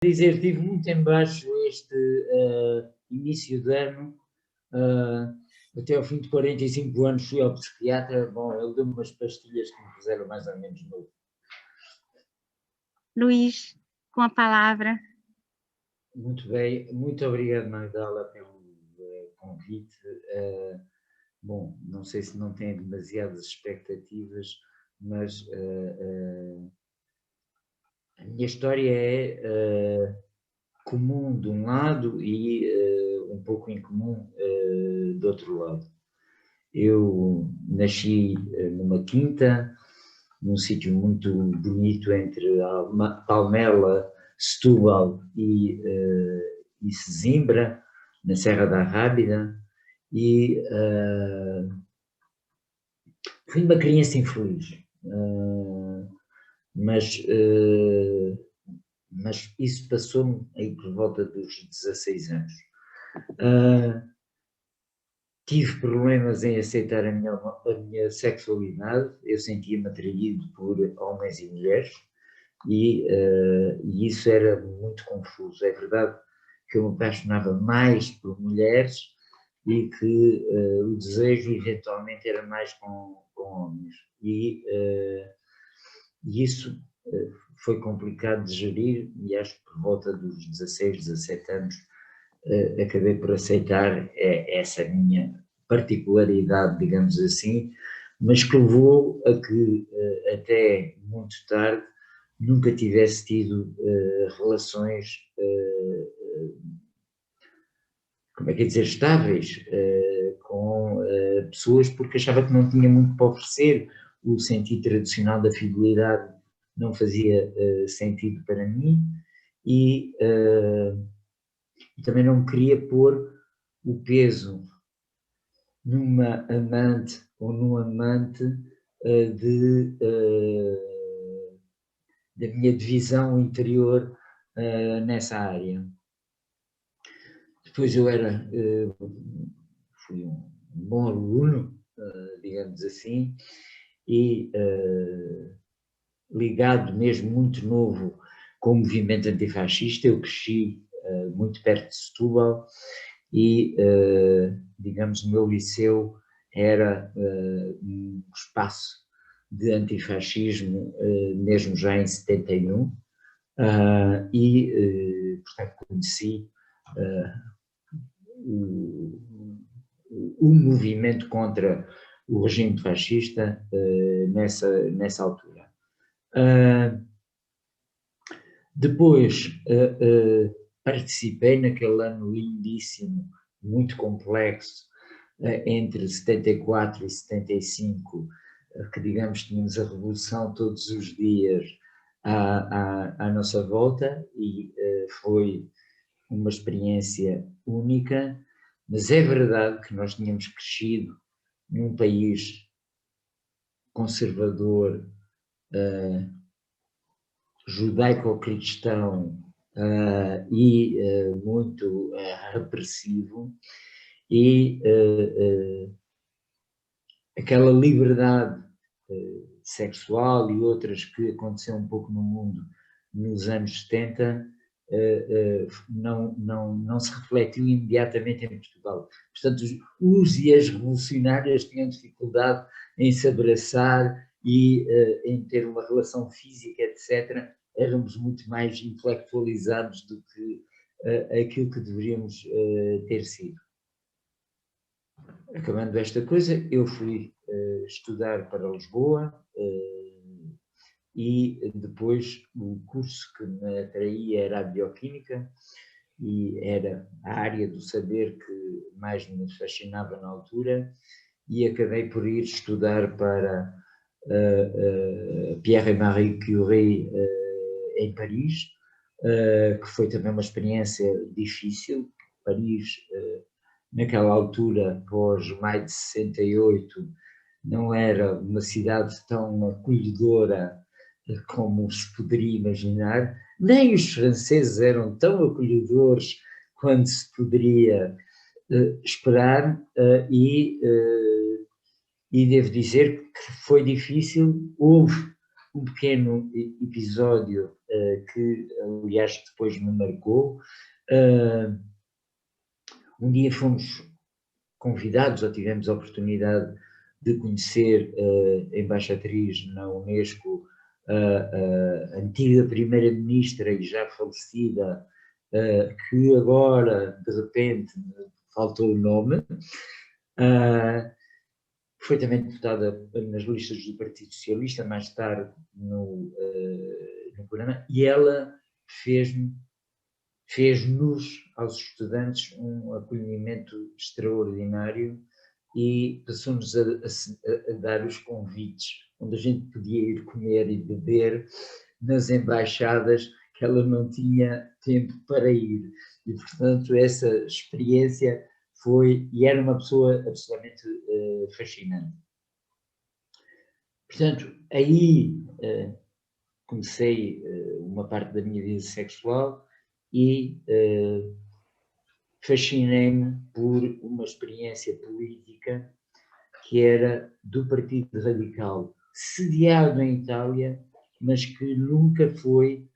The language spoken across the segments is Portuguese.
Dizer, tive muito em baixo este início de ano, até ao fim de 45 anos fui ao psiquiatra. Bom, ele deu-me umas pastilhas que me puseram mais ou menos novo. Luís, com a palavra. Muito bem, muito obrigado, Magdala, pelo convite. Bom, não sei se não tem demasiadas expectativas, mas a minha história é comum de um lado e um pouco incomum do outro lado. Eu nasci numa quinta, num sítio muito bonito entre Palmela, Setúbal e Sesimbra, na Serra da Rábida, e fui uma criança infeliz, mas isso passou-me aí por volta dos 16 anos. Tive problemas em aceitar a minha sexualidade. Eu sentia-me atraído por homens e mulheres e isso era muito confuso. É verdade que eu me apaixonava mais por mulheres e que o desejo eventualmente era mais com homens. E isso foi complicado de gerir e acho que por volta dos 16, 17 anos acabei por aceitar essa minha particularidade, digamos assim, mas que levou a que até muito tarde nunca tivesse tido relações, como é que é dizer, estáveis com pessoas, porque achava que não tinha muito para oferecer. O sentido tradicional da fidelidade não fazia sentido para mim e também não queria pôr o peso numa amante ou num amante da minha divisão interior nessa área. Depois eu fui um bom aluno, digamos assim, e ligado mesmo muito novo com o movimento antifascista. Eu cresci muito perto de Setúbal e, digamos, o meu liceu era um espaço de antifascismo, mesmo já em 71, portanto, conheci o movimento contra o regime fascista nessa altura. Depois participei naquele ano lindíssimo, muito complexo, entre 74 e 75, que digamos tínhamos a revolução todos os dias à nossa volta e foi uma experiência única, mas é verdade que nós tínhamos crescido num país conservador, judaico-cristão e muito repressivo, e aquela liberdade sexual e outras que aconteceu um pouco no mundo nos anos 70 não se refletiu imediatamente em Portugal. Portanto, os e as revolucionárias tinham dificuldade em se abraçar e em ter uma relação física, etc. Éramos muito mais intelectualizados do que aquilo que deveríamos ter sido. Acabando esta coisa, eu fui estudar para Lisboa e depois o curso que me atraía era a bioquímica e era a área do saber que mais me fascinava na altura, e acabei por ir estudar para Pierre et Marie Curie em Paris, que foi também uma experiência difícil. Paris, naquela altura, pós maio de 68, não era uma cidade tão acolhedora como se poderia imaginar, nem os franceses eram tão acolhedores quanto se poderia esperar, e devo dizer que foi difícil. Houve um pequeno episódio que, aliás, depois me marcou. Um dia fomos convidados, ou tivemos a oportunidade de conhecer a embaixatriz na Unesco, a antiga primeira-ministra e já falecida, que agora, de repente, faltou o nome, foi também deputada nas listas do Partido Socialista, mais tarde no programa, e ela fez-nos, aos estudantes, um acolhimento extraordinário e passou-nos a dar os convites, onde a gente podia ir comer e beber nas embaixadas, que ela não tinha tempo para ir. E, portanto, essa experiência e era uma pessoa absolutamente fascinante. Portanto, aí comecei uma parte da minha vida sexual e fascinei-me por uma experiência política que era do Partido Radical, sediado em Itália, mas que nunca foi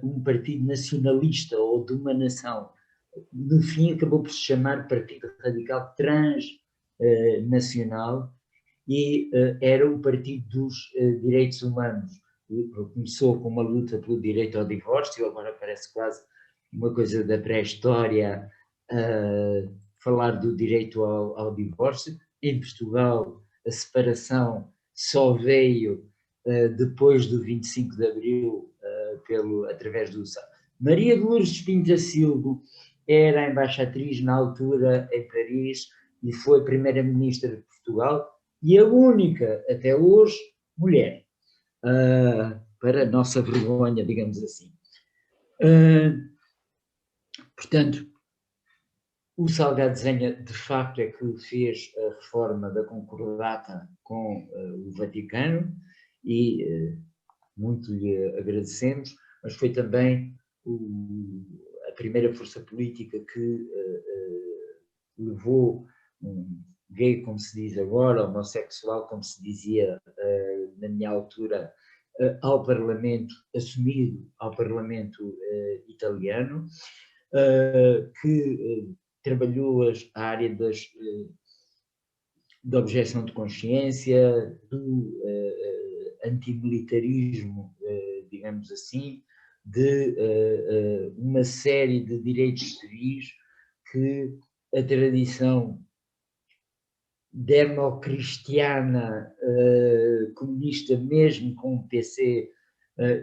um partido nacionalista ou de uma nação. No fim, acabou por se chamar Partido Radical Transnacional e era o Partido dos Direitos Humanos. Começou com uma luta pelo direito ao divórcio, agora parece quase uma coisa da pré-história, falar do direito ao divórcio. Em Portugal, a separação só veio depois do 25 de Abril, através do... Maria de Lourdes Pinto da Silva era a embaixatriz na altura em Paris e foi primeira-ministra de Portugal e a única, até hoje, mulher, para a nossa vergonha, digamos assim. Portanto, o Salgado Zenha, de facto, é que fez a reforma da Concordata com o Vaticano e muito lhe agradecemos, mas foi também a primeira força política que levou um gay, como se diz agora, homossexual, como se dizia na minha altura, ao Parlamento, assumido ao Parlamento italiano, que trabalhou a área da objeção de consciência, do antimilitarismo, digamos assim, de uma série de direitos civis que a tradição democristiana, comunista, mesmo com um PC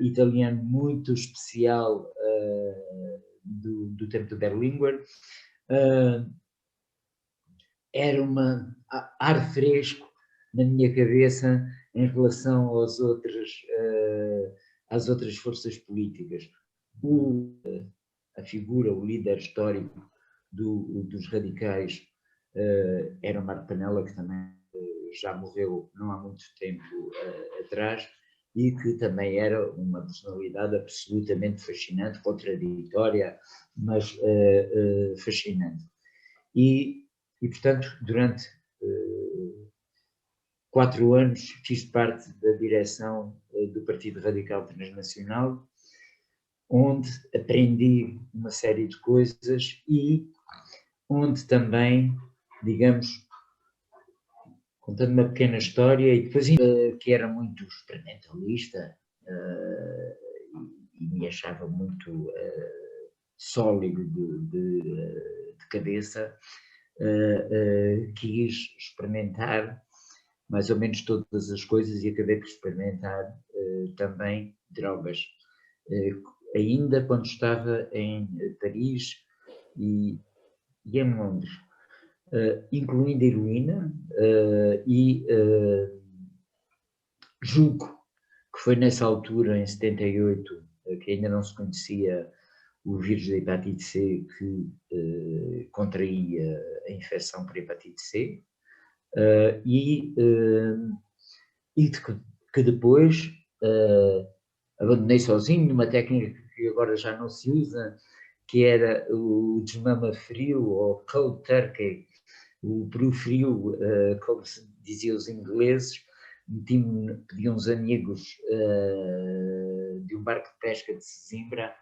italiano muito especial do tempo do Berlinguer, era ar fresco na minha cabeça em relação às outras forças políticas. A figura, o líder histórico dos radicais era o Marco Panela, que também já morreu não há muito tempo atrás, e que também era uma personalidade absolutamente fascinante, contraditória, mas fascinante. E, portanto, durante 4 anos fiz parte da direção do Partido Radical Transnacional, onde aprendi uma série de coisas e onde também, digamos, contando uma pequena história, e depois que era muito experimentalista e me achava muito sólido de cabeça, quis experimentar mais ou menos todas as coisas e acabei por experimentar também drogas. Ainda quando estava em Paris e em Londres, incluindo heroína e julgo que foi nessa altura, em 78, que ainda não se conhecia o vírus da hepatite C, que contraía a infecção por hepatite C, e que depois abandonei sozinho numa técnica que agora já não se usa, que era o desmama frio, ou cold turkey, o peru frio, como se dizia os ingleses, pedi uns amigos de um barco de pesca de Sesimbra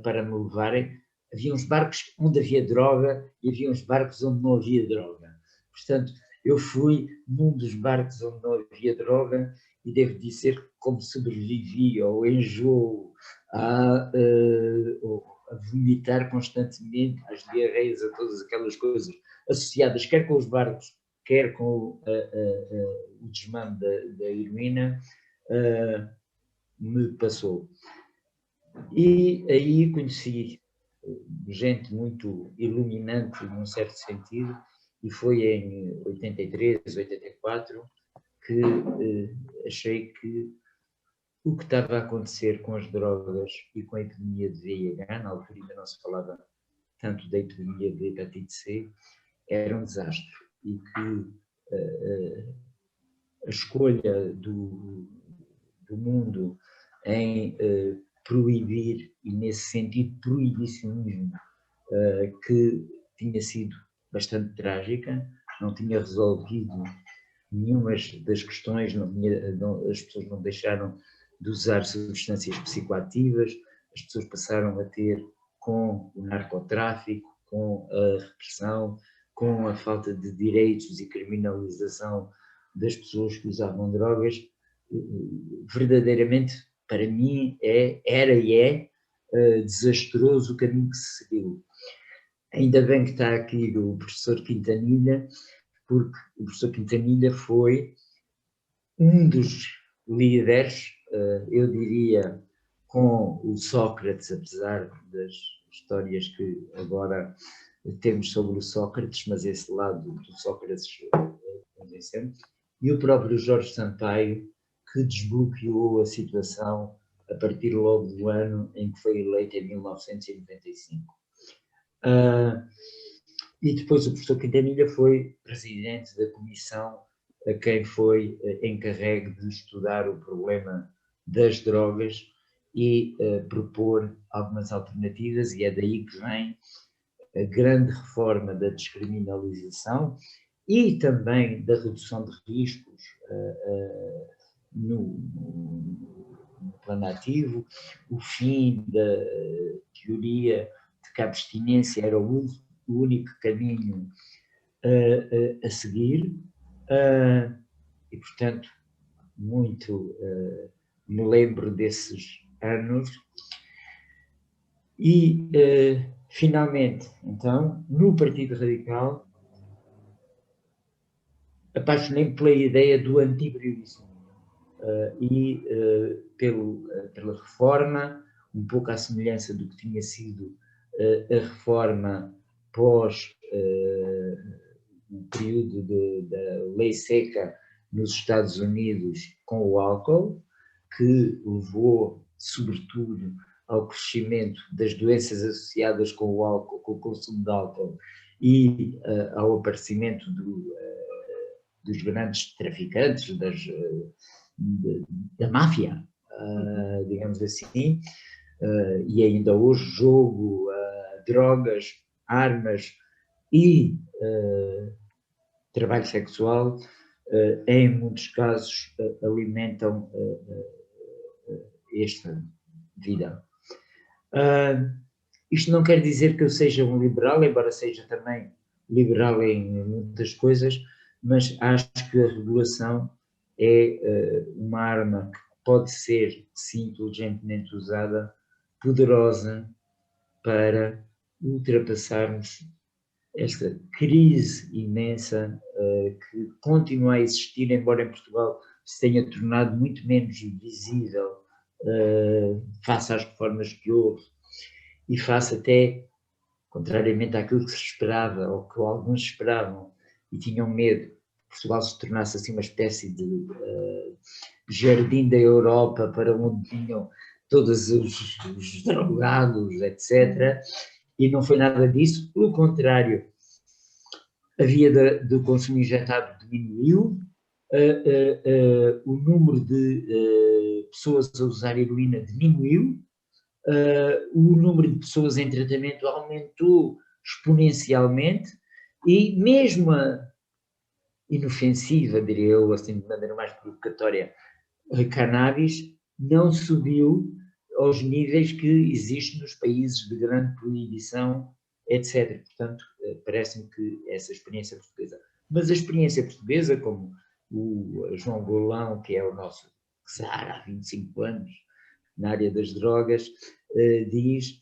para me levarem. Havia uns barcos onde havia droga e havia uns barcos onde não havia droga. Portanto, eu fui num dos barcos onde não havia droga e devo dizer que, como sobrevivi ao enjoo, a vomitar constantemente, às diarreias, a todas aquelas coisas associadas, quer com os barcos, quer com o desmame da heroína, me passou. E aí conheci gente muito iluminante, num certo sentido, e foi em 83, 84, que achei que o que estava a acontecer com as drogas e com a epidemia de VIH, na altura ainda não se falava tanto da epidemia de hepatite C, era um desastre, e que a escolha do mundo em proibir, e nesse sentido proibicionismo, que tinha sido bastante trágica, não tinha resolvido nenhuma das questões, as pessoas não deixaram de usar substâncias psicoativas, as pessoas passaram a ter, com o narcotráfico, com a repressão, com a falta de direitos e criminalização das pessoas que usavam drogas, verdadeiramente, para mim, era e é desastroso o caminho que se seguiu. Ainda bem que está aqui o professor Quintanilha, porque o professor Quintanilha foi um dos líderes, eu diria, com o Sócrates, apesar das histórias que agora temos sobre o Sócrates, mas esse lado do Sócrates convencemos, e o próprio Jorge Sampaio, que desbloqueou a situação a partir logo do ano em que foi eleito, em 1995. E depois o professor Quintanilha foi presidente da comissão a quem foi encarregue de estudar o problema das drogas e propor algumas alternativas, e é daí que vem a grande reforma da descriminalização e também da redução de riscos no plano ativo, o fim da teoria de que a abstinência era o único caminho a seguir, e portanto muito me lembro desses anos. E finalmente, então, no Partido Radical, apaixonei-me pela ideia do antiproibicionismo e pela reforma, um pouco à semelhança do que tinha sido a reforma pós o período da lei seca nos Estados Unidos com o álcool, que levou, sobretudo, ao crescimento das doenças associadas com o álcool, com o consumo de álcool, e ao aparecimento dos grandes traficantes, da máfia, digamos assim, e ainda hoje jogo, drogas, armas e trabalho sexual, em muitos casos, alimentam esta vida. Isto não quer dizer que eu seja um liberal, embora seja também liberal em muitas coisas, mas acho que a regulação é uma arma que pode ser, se inteligentemente usada, poderosa para ultrapassarmos esta crise imensa que continua a existir, embora em Portugal se tenha tornado muito menos visível face às reformas que houve e face até, contrariamente àquilo que se esperava, ou que alguns esperavam e tinham medo, Portugal se tornasse assim uma espécie de jardim da Europa para onde vinham todos os drogados, etc. E não foi nada disso, pelo contrário, a via do consumo injetado diminuiu, o número de pessoas a usar heroína diminuiu, o número de pessoas em tratamento aumentou exponencialmente, e mesmo inofensiva, diria eu, assim, de maneira mais provocatória, a cannabis não subiu aos níveis que existem nos países de grande proibição, etc. Portanto, parece-me que essa experiência portuguesa. Mas a experiência portuguesa, como o João Golão, que é o nosso czar há 25 anos na área das drogas, diz,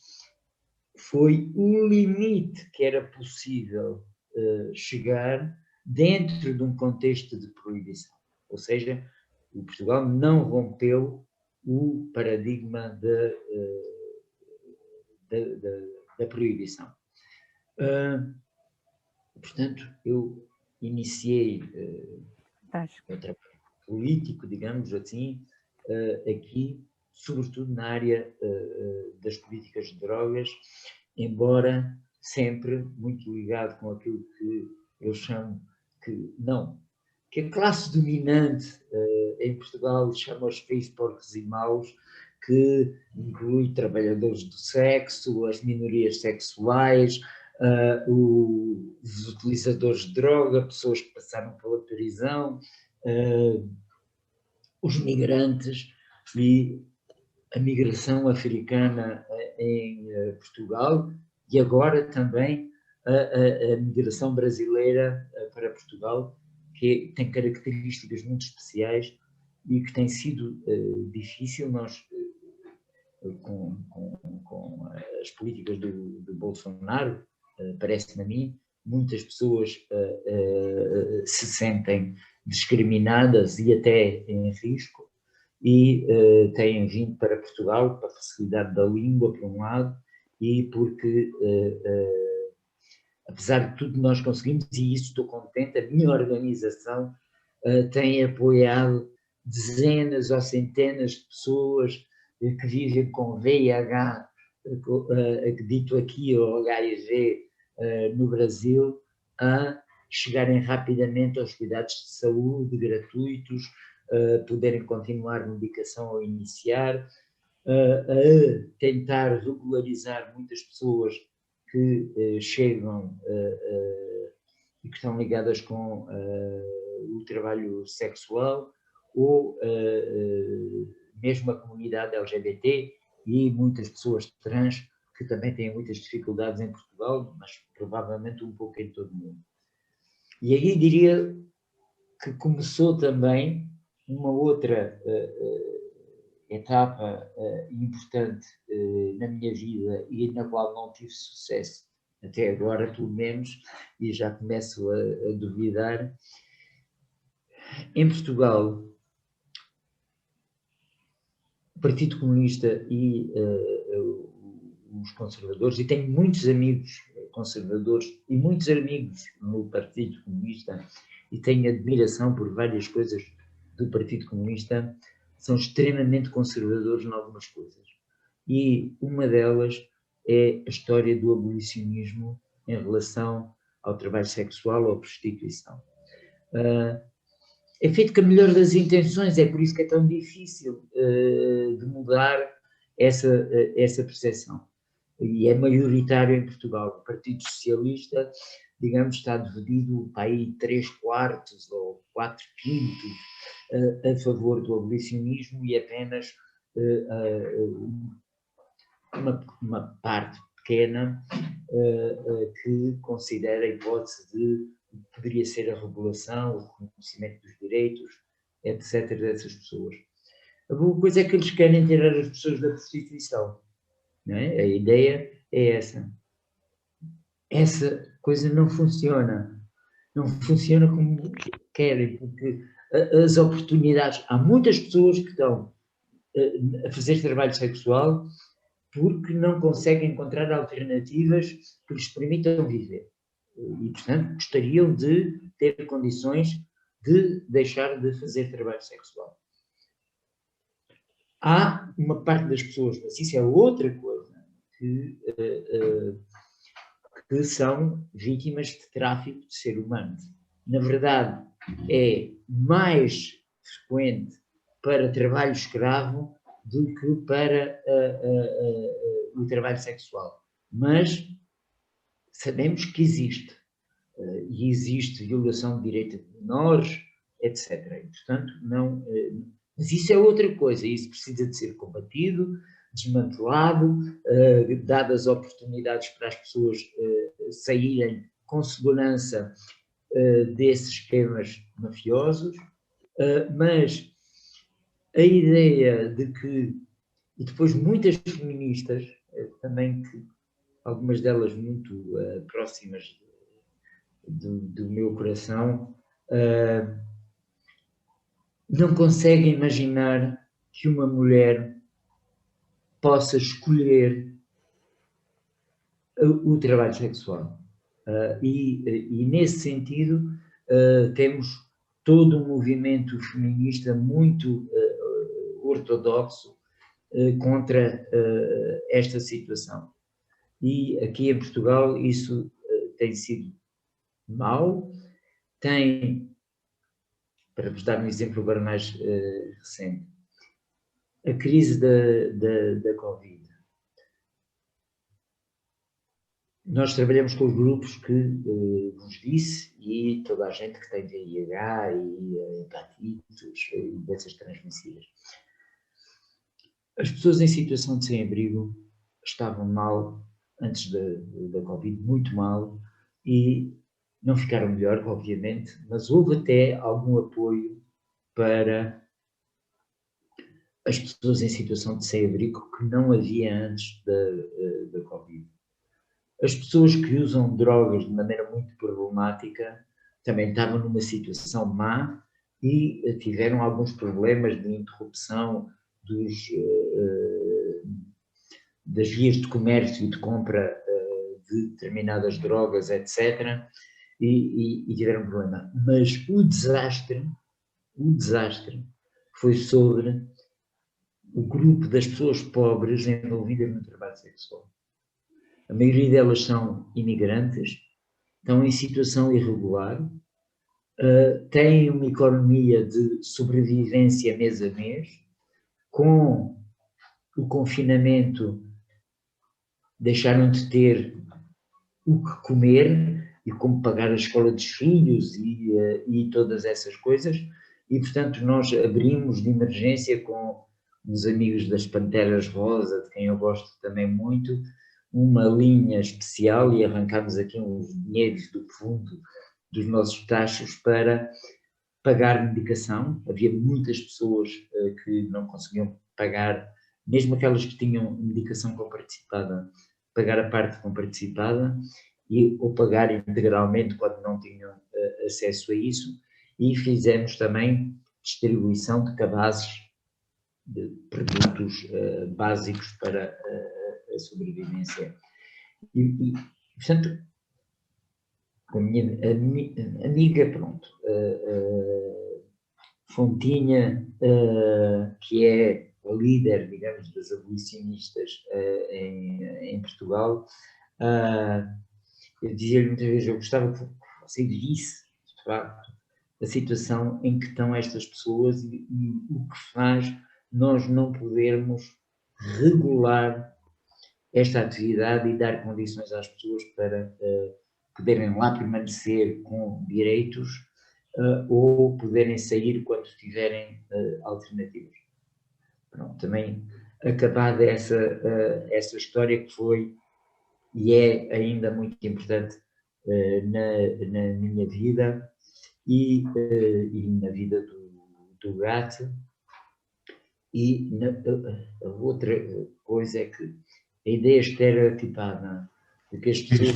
foi o limite que era possível chegar dentro de um contexto de proibição. Ou seja, o Portugal não rompeu o paradigma da proibição. Portanto, eu iniciei o trabalho político, digamos assim, aqui, sobretudo na área das políticas de drogas, embora sempre muito ligado com aquilo que eu chamo que a classe dominante em Portugal chama os feos, porcos e maus, que inclui trabalhadores do sexo, as minorias sexuais, os utilizadores de droga, pessoas que passaram pela prisão, os migrantes e a migração africana em Portugal e agora também a migração brasileira para Portugal, que tem características muito especiais e que tem sido difícil nós, com as políticas do Bolsonaro, parece-me a mim, muitas pessoas se sentem discriminadas e até em risco, e têm vindo para Portugal para a facilidade da língua, por um lado, e porque, apesar de tudo, nós conseguimos, e isso estou contente, a minha organização tem apoiado dezenas ou centenas de pessoas que vivem com VIH, dito aqui, ou HIV no Brasil, a chegarem rapidamente aos cuidados de saúde gratuitos, poderem continuar medicação ou iniciar, a tentar regularizar muitas pessoas que chegam e que estão ligadas com o trabalho sexual, ou mesmo a comunidade LGBT e muitas pessoas trans, que também têm muitas dificuldades em Portugal, mas provavelmente um pouco em todo o mundo. E aí diria que começou também uma outra etapa importante na minha vida e na qual não tive sucesso, até agora pelo menos, e já começo a duvidar. Em Portugal, o Partido Comunista e os conservadores, e tenho muitos amigos conservadores e muitos amigos no Partido Comunista, e tenho admiração por várias coisas do Partido Comunista, são extremamente conservadores em algumas coisas. E uma delas é a história do abolicionismo em relação ao trabalho sexual ou à prostituição. É feito com a melhor das intenções, é por isso que é tão difícil de mudar essa percepção. E é maioritário em Portugal. O Partido Socialista, digamos, está dividido para aí 3/4 ou 4/5 a favor do abolicionismo e apenas uma parte pequena que considera a hipótese de poderia ser a regulação, o reconhecimento dos direitos, etc., dessas pessoas. A boa coisa é que eles querem tirar as pessoas da prostituição. Não é? A ideia é essa. Essa coisa não funciona. Não funciona como querem, porque as oportunidades... Há muitas pessoas que estão a fazer trabalho sexual porque não conseguem encontrar alternativas que lhes permitam viver. E, portanto, gostariam de ter condições de deixar de fazer trabalho sexual. Há uma parte das pessoas, mas isso é outra coisa, que são vítimas de tráfico de ser humano. Na verdade, é mais frequente para trabalho escravo do que para o trabalho sexual. Mas sabemos que existe. e existe violação de direitos de menores, etc. E, portanto, não, mas isso é outra coisa, isso precisa de ser combatido, desmantelado, dadas oportunidades para as pessoas saírem com segurança desses esquemas mafiosos, mas a ideia de que, e depois muitas feministas, também que algumas delas muito próximas do meu coração, não conseguem imaginar que uma mulher possa escolher o trabalho sexual. E nesse sentido, temos todo um movimento feminista muito ortodoxo contra esta situação. E aqui em Portugal isso tem sido mau. Tem, para vos dar um exemplo agora mais recente, a crise da Covid. Nós trabalhamos com os grupos que vos disse e toda a gente que tem VIH e hepatites e doenças transmissíveis. As pessoas em situação de sem-abrigo estavam mal antes da Covid, muito mal, e não ficaram melhor, obviamente, mas houve até algum apoio para as pessoas em situação de sem-abrigo que não havia antes da Covid. As pessoas que usam drogas de maneira muito problemática também estavam numa situação má e tiveram alguns problemas de interrupção das vias de comércio e de compra de determinadas drogas, etc. E tiveram problema. Mas o desastre foi sobre o grupo das pessoas pobres envolvidas no trabalho sexual. A maioria delas são imigrantes, estão em situação irregular, têm uma economia de sobrevivência mês a mês, com o confinamento deixaram de ter o que comer e como pagar a escola dos filhos e todas essas coisas, e portanto nós abrimos de emergência com uns amigos das Panteras Rosa, de quem eu gosto também muito, uma linha especial e arrancámos aqui uns dinheiros do fundo dos nossos taxos para pagar medicação. Havia muitas pessoas que não conseguiam pagar, mesmo aquelas que tinham medicação comparticipada, pagar a parte comparticipada ou pagar integralmente quando não tinham acesso a isso, e fizemos também distribuição de cabazes de produtos básicos para a sobrevivência. E portanto, a minha amiga, pronto, Fontinha, que é a líder, digamos, das abolicionistas em Portugal, eu dizia-lhe muitas vezes, eu gostava que você visse, de facto, a situação em que estão estas pessoas e o que faz nós não podermos regular esta atividade e dar condições às pessoas para poderem lá permanecer com direitos ou poderem sair quando tiverem alternativas. Pronto, também acabada essa história que foi e é ainda muito importante na minha vida e na vida do gato. E a outra coisa é que a ideia estereotipada de que as pessoas...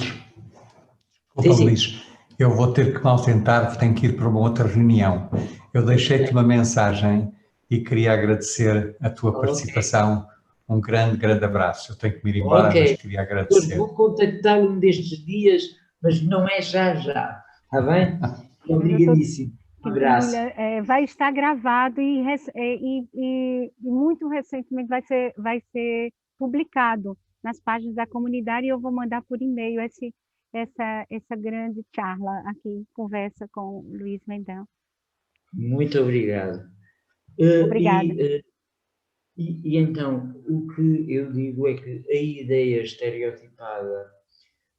Desculpa, Luís, eu vou ter que me ausentar, tenho que ir para uma outra reunião. Eu deixei-te uma mensagem e queria agradecer a tua participação. Um grande abraço. Eu tenho que me ir embora, mas queria agradecer. Eu vou contactá-lo um destes dias, mas não é já. Está bem? Obrigadíssimo. Um abraço. Vai estar gravado e muito recentemente vai ser publicado nas páginas da comunidade, e eu vou mandar por e-mail essa grande charla aqui, conversa com o Luís Mendão. Muito obrigado. Obrigada. E então, o que eu digo é que a ideia estereotipada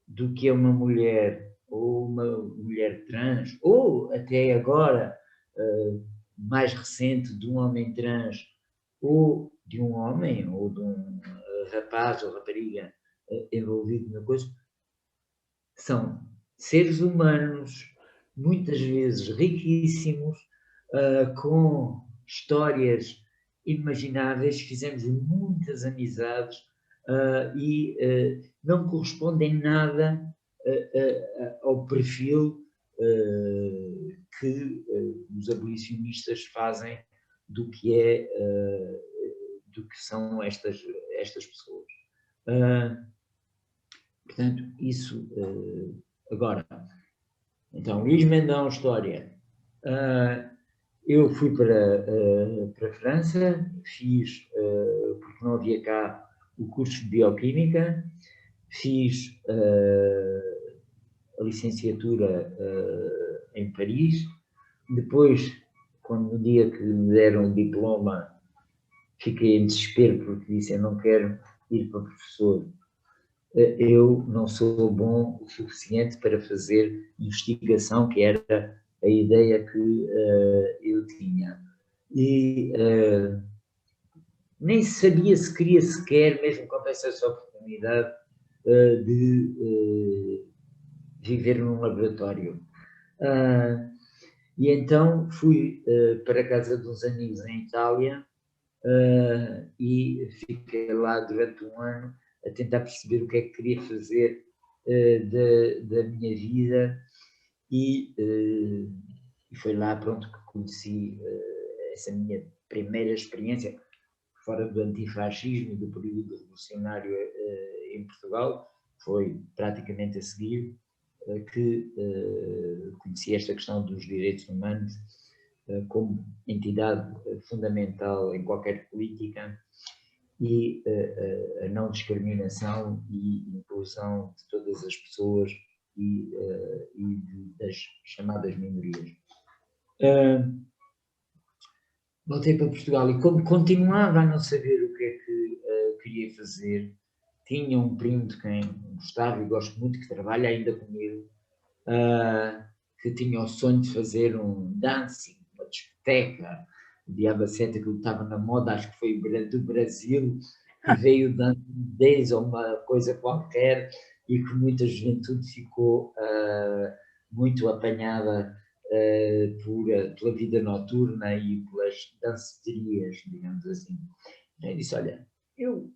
do que é uma mulher ou uma mulher trans, ou até agora, mais recente, de um homem trans, ou de um homem, ou de um rapaz ou rapariga envolvido na coisa, são seres humanos, muitas vezes riquíssimos, com histórias inimagináveis, fizemos muitas amizades e não correspondem nada ao perfil que os abolicionistas fazem do que são estas pessoas. Portanto, isso agora. Então, Luís Mendão, história. Eu fui para a França, fiz, porque não havia cá, o curso de Bioquímica, fiz a licenciatura em Paris. Depois, quando no dia que me deram o diploma, fiquei em desespero porque disse: eu não quero ir para professor. Eu não sou bom o suficiente para fazer investigação, que era a ideia que eu tinha. E nem sabia se queria sequer, mesmo com essa oportunidade, de viver num laboratório. E então fui para a casa de uns amigos em Itália e fiquei lá durante um ano a tentar perceber o que é que queria fazer da minha vida e foi lá, pronto, que conheci essa minha primeira experiência fora do antifascismo, do período revolucionário em Portugal. Foi praticamente a seguir que conheci esta questão dos direitos humanos como entidade fundamental em qualquer política e a não discriminação e inclusão de todas as pessoas e das chamadas minorias. Voltei para Portugal e como continuava a não saber o que é que queria fazer, tinha um primo de quem gostava e gosto muito, que trabalha ainda comigo, que tinha o sonho de fazer um dancing, uma discoteca, de Abacete, que estava na moda, acho que foi do Brasil, que veio desde uma coisa qualquer e que muita juventude ficou muito apanhada pela vida noturna e pelas danceterias, digamos assim. Eu disse: olha, eu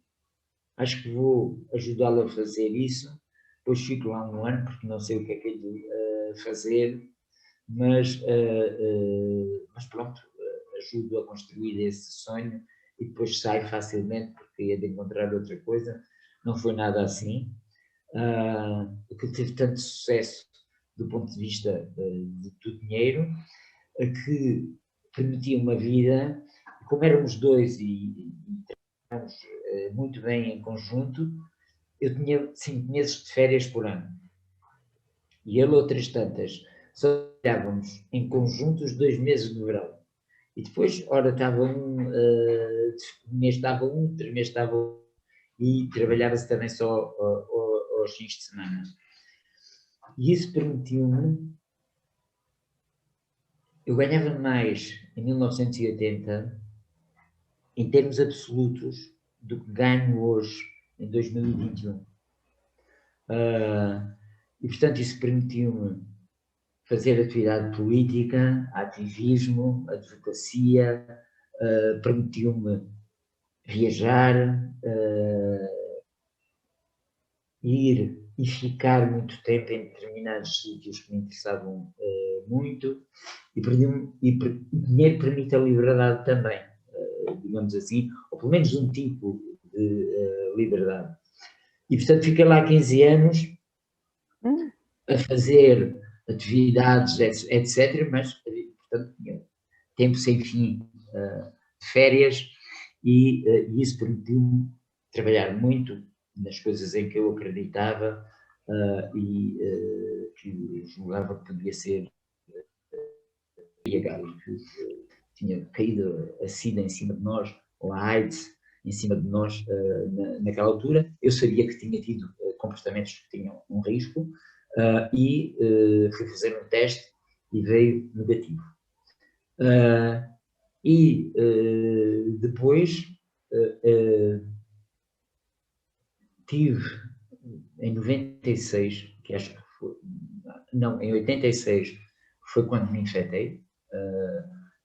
acho que vou ajudá-lo a fazer isso, depois fico lá um ano, porque não sei o que é ele fazer, mas pronto, ajudo a construir esse sonho e depois saio facilmente porque ia de encontrar outra coisa. Não foi nada assim. O que teve tanto sucesso do ponto de vista do dinheiro, que permitia uma vida, como éramos dois e trabalhávamos muito bem em conjunto, eu tinha 5 meses de férias por ano. E ele outras tantas. Só trabalhávamos em conjunto os 2 meses de verão. E depois, ora, estava um mês estava um, 3 meses estava um, e trabalhava-se também só aos fins de semana. E isso permitiu-me, eu ganhava mais em 1980, em termos absolutos, do que ganho hoje, em 2021. E, portanto, isso permitiu-me fazer atividade política, ativismo, advocacia, permitiu-me viajar, ir e ficar muito tempo em determinados sítios que me interessavam muito, e dinheiro permite a liberdade também, digamos assim, ou pelo menos um tipo de liberdade. E, portanto, fiquei lá 15 anos a fazer atividades, etc., mas, portanto, tinha tempo sem fim de férias e isso permitiu-me trabalhar muito nas coisas em que eu acreditava e que julgava que podia ser ilegal, que tinha caído a SIDA em cima de nós, ou a AIDS em cima de nós naquela altura. Eu sabia que tinha tido comportamentos que tinham um risco, e fui fazer um teste e veio negativo. Depois tive em 96, que acho que foi, não, em 86 foi quando me infectei,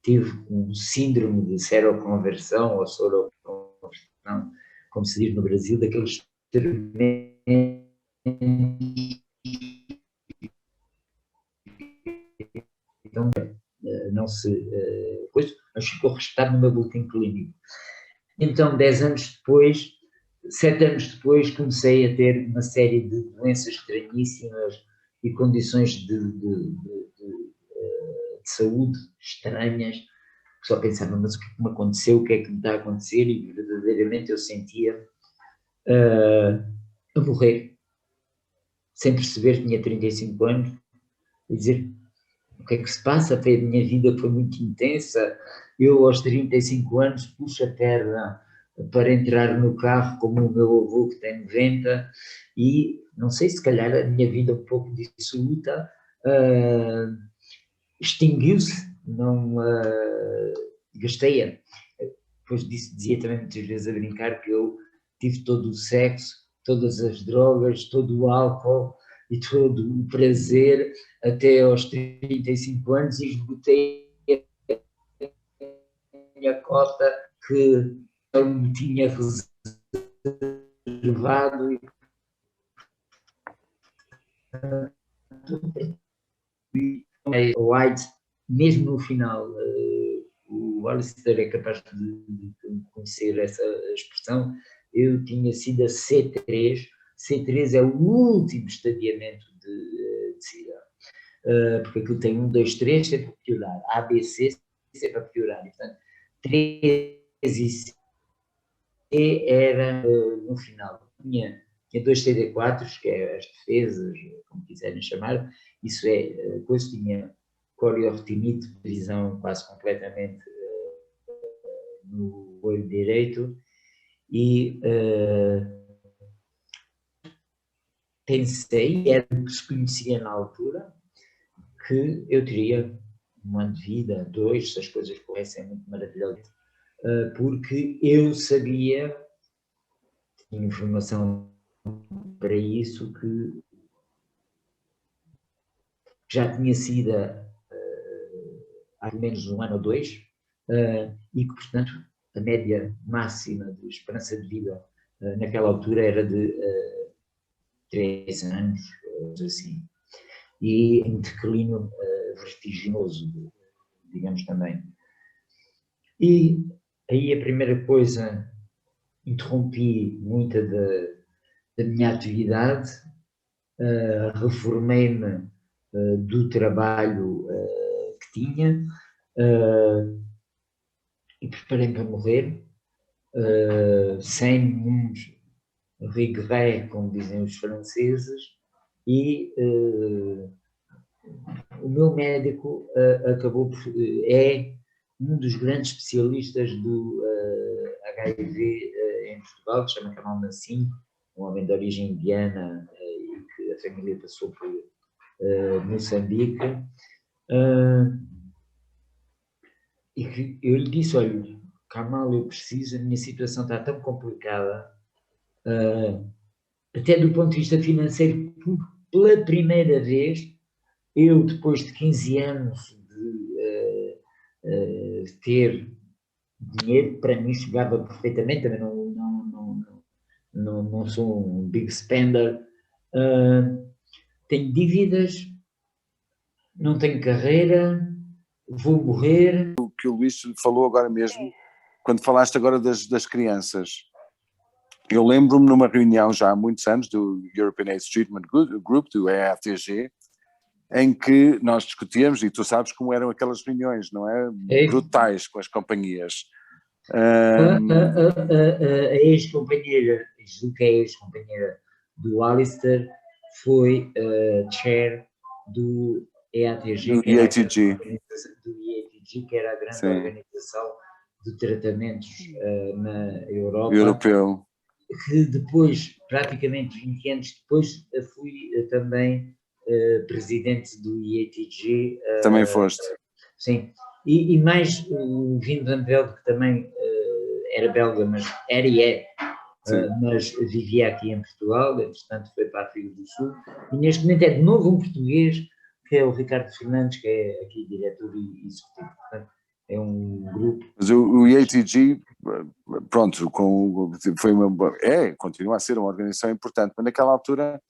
tive um síndrome de seroconversão ou soroconversão, como se diz no Brasil, daqueles tremendos. Então, não se. Pois, mas ficou registado no meu boletim clínico. Então, 10 anos depois, 7 anos depois, comecei a ter uma série de doenças estranhíssimas e condições de saúde estranhas. Só pensava, mas o que é que me aconteceu, o que é que me está a acontecer? E verdadeiramente eu sentia a morrer, sem perceber que tinha 35 anos, e dizer, o que é que se passa? A minha vida foi muito intensa, eu aos 35 anos puxo a terra para entrar no carro como o meu avô que tem 90 e não sei, se calhar a minha vida um pouco dissoluta extinguiu-se, não gastei-a. Depois dizia também muitas vezes a brincar que eu tive todo o sexo, todas as drogas, todo o álcool e todo o prazer até aos 35 anos e esgotei a minha cota que eu me tinha reservado e White, mesmo no final, o Alistair é capaz de conhecer essa expressão, eu tinha sido a C3, C3 é o último estadiamento de SIDA, porque aquilo tem 1, 2, 3, é para piorar, A, B, C é para piorar, e, portanto, 3 e C era no final, tinha 2 CD4s, que é as defesas, como quiserem chamar, isso é, depois tinha corioretinite, visão quase completamente no olho direito, e pensei, era o que se conhecia na altura, que eu teria 1 ano de vida, 2, se as coisas corressem muito maravilhosamente, porque eu sabia, tinha informação para isso, que já tinha sido há pelo menos 1 ano ou 2, e que, portanto, a média máxima de esperança de vida naquela altura era de 3 anos, assim, e em declínio vertiginoso, digamos também. E aí a primeira coisa, interrompi muita da minha atividade, reformei-me do trabalho que tinha e preparei-me para morrer, sem nenhum regret, como dizem os franceses, e o meu médico acabou por, é um dos grandes especialistas do HIV em Portugal, que se chama Kamal Nassim, um homem de origem indiana e que a família passou por Moçambique, e que eu lhe disse, olha, Kamal, eu preciso, a minha situação está tão complicada, até do ponto de vista financeiro, pela primeira vez, eu depois de 15 anos de ter dinheiro, para mim chegava perfeitamente, também não sou um big spender, tenho dívidas, não tenho carreira, vou morrer. O que o Luís falou agora mesmo, quando falaste agora das crianças, eu lembro-me numa reunião já há muitos anos do European AIDS Treatment Group, do EATG, em que nós discutíamos, e tu sabes como eram aquelas reuniões, não é? Brutais com as companhias. A ex-companheira, julgo que é a ex-companheira do Alistair, foi chair do EATG, do EATG, que era a grande organização de tratamentos na Europa. Europeu. Que depois, praticamente 20 anos depois, fui também presidente do IATG. Também foste. Sim, e mais o Wim van Velde, que também era belga, mas era e é, mas vivia aqui em Portugal, entretanto foi para a África do Sul, e neste momento é de novo um português, que é o Ricardo Fernandes, que é aqui diretor e executivo. Portanto, é um grupo. Mas o IATG, pronto, foi continua a ser uma organização importante, mas naquela altura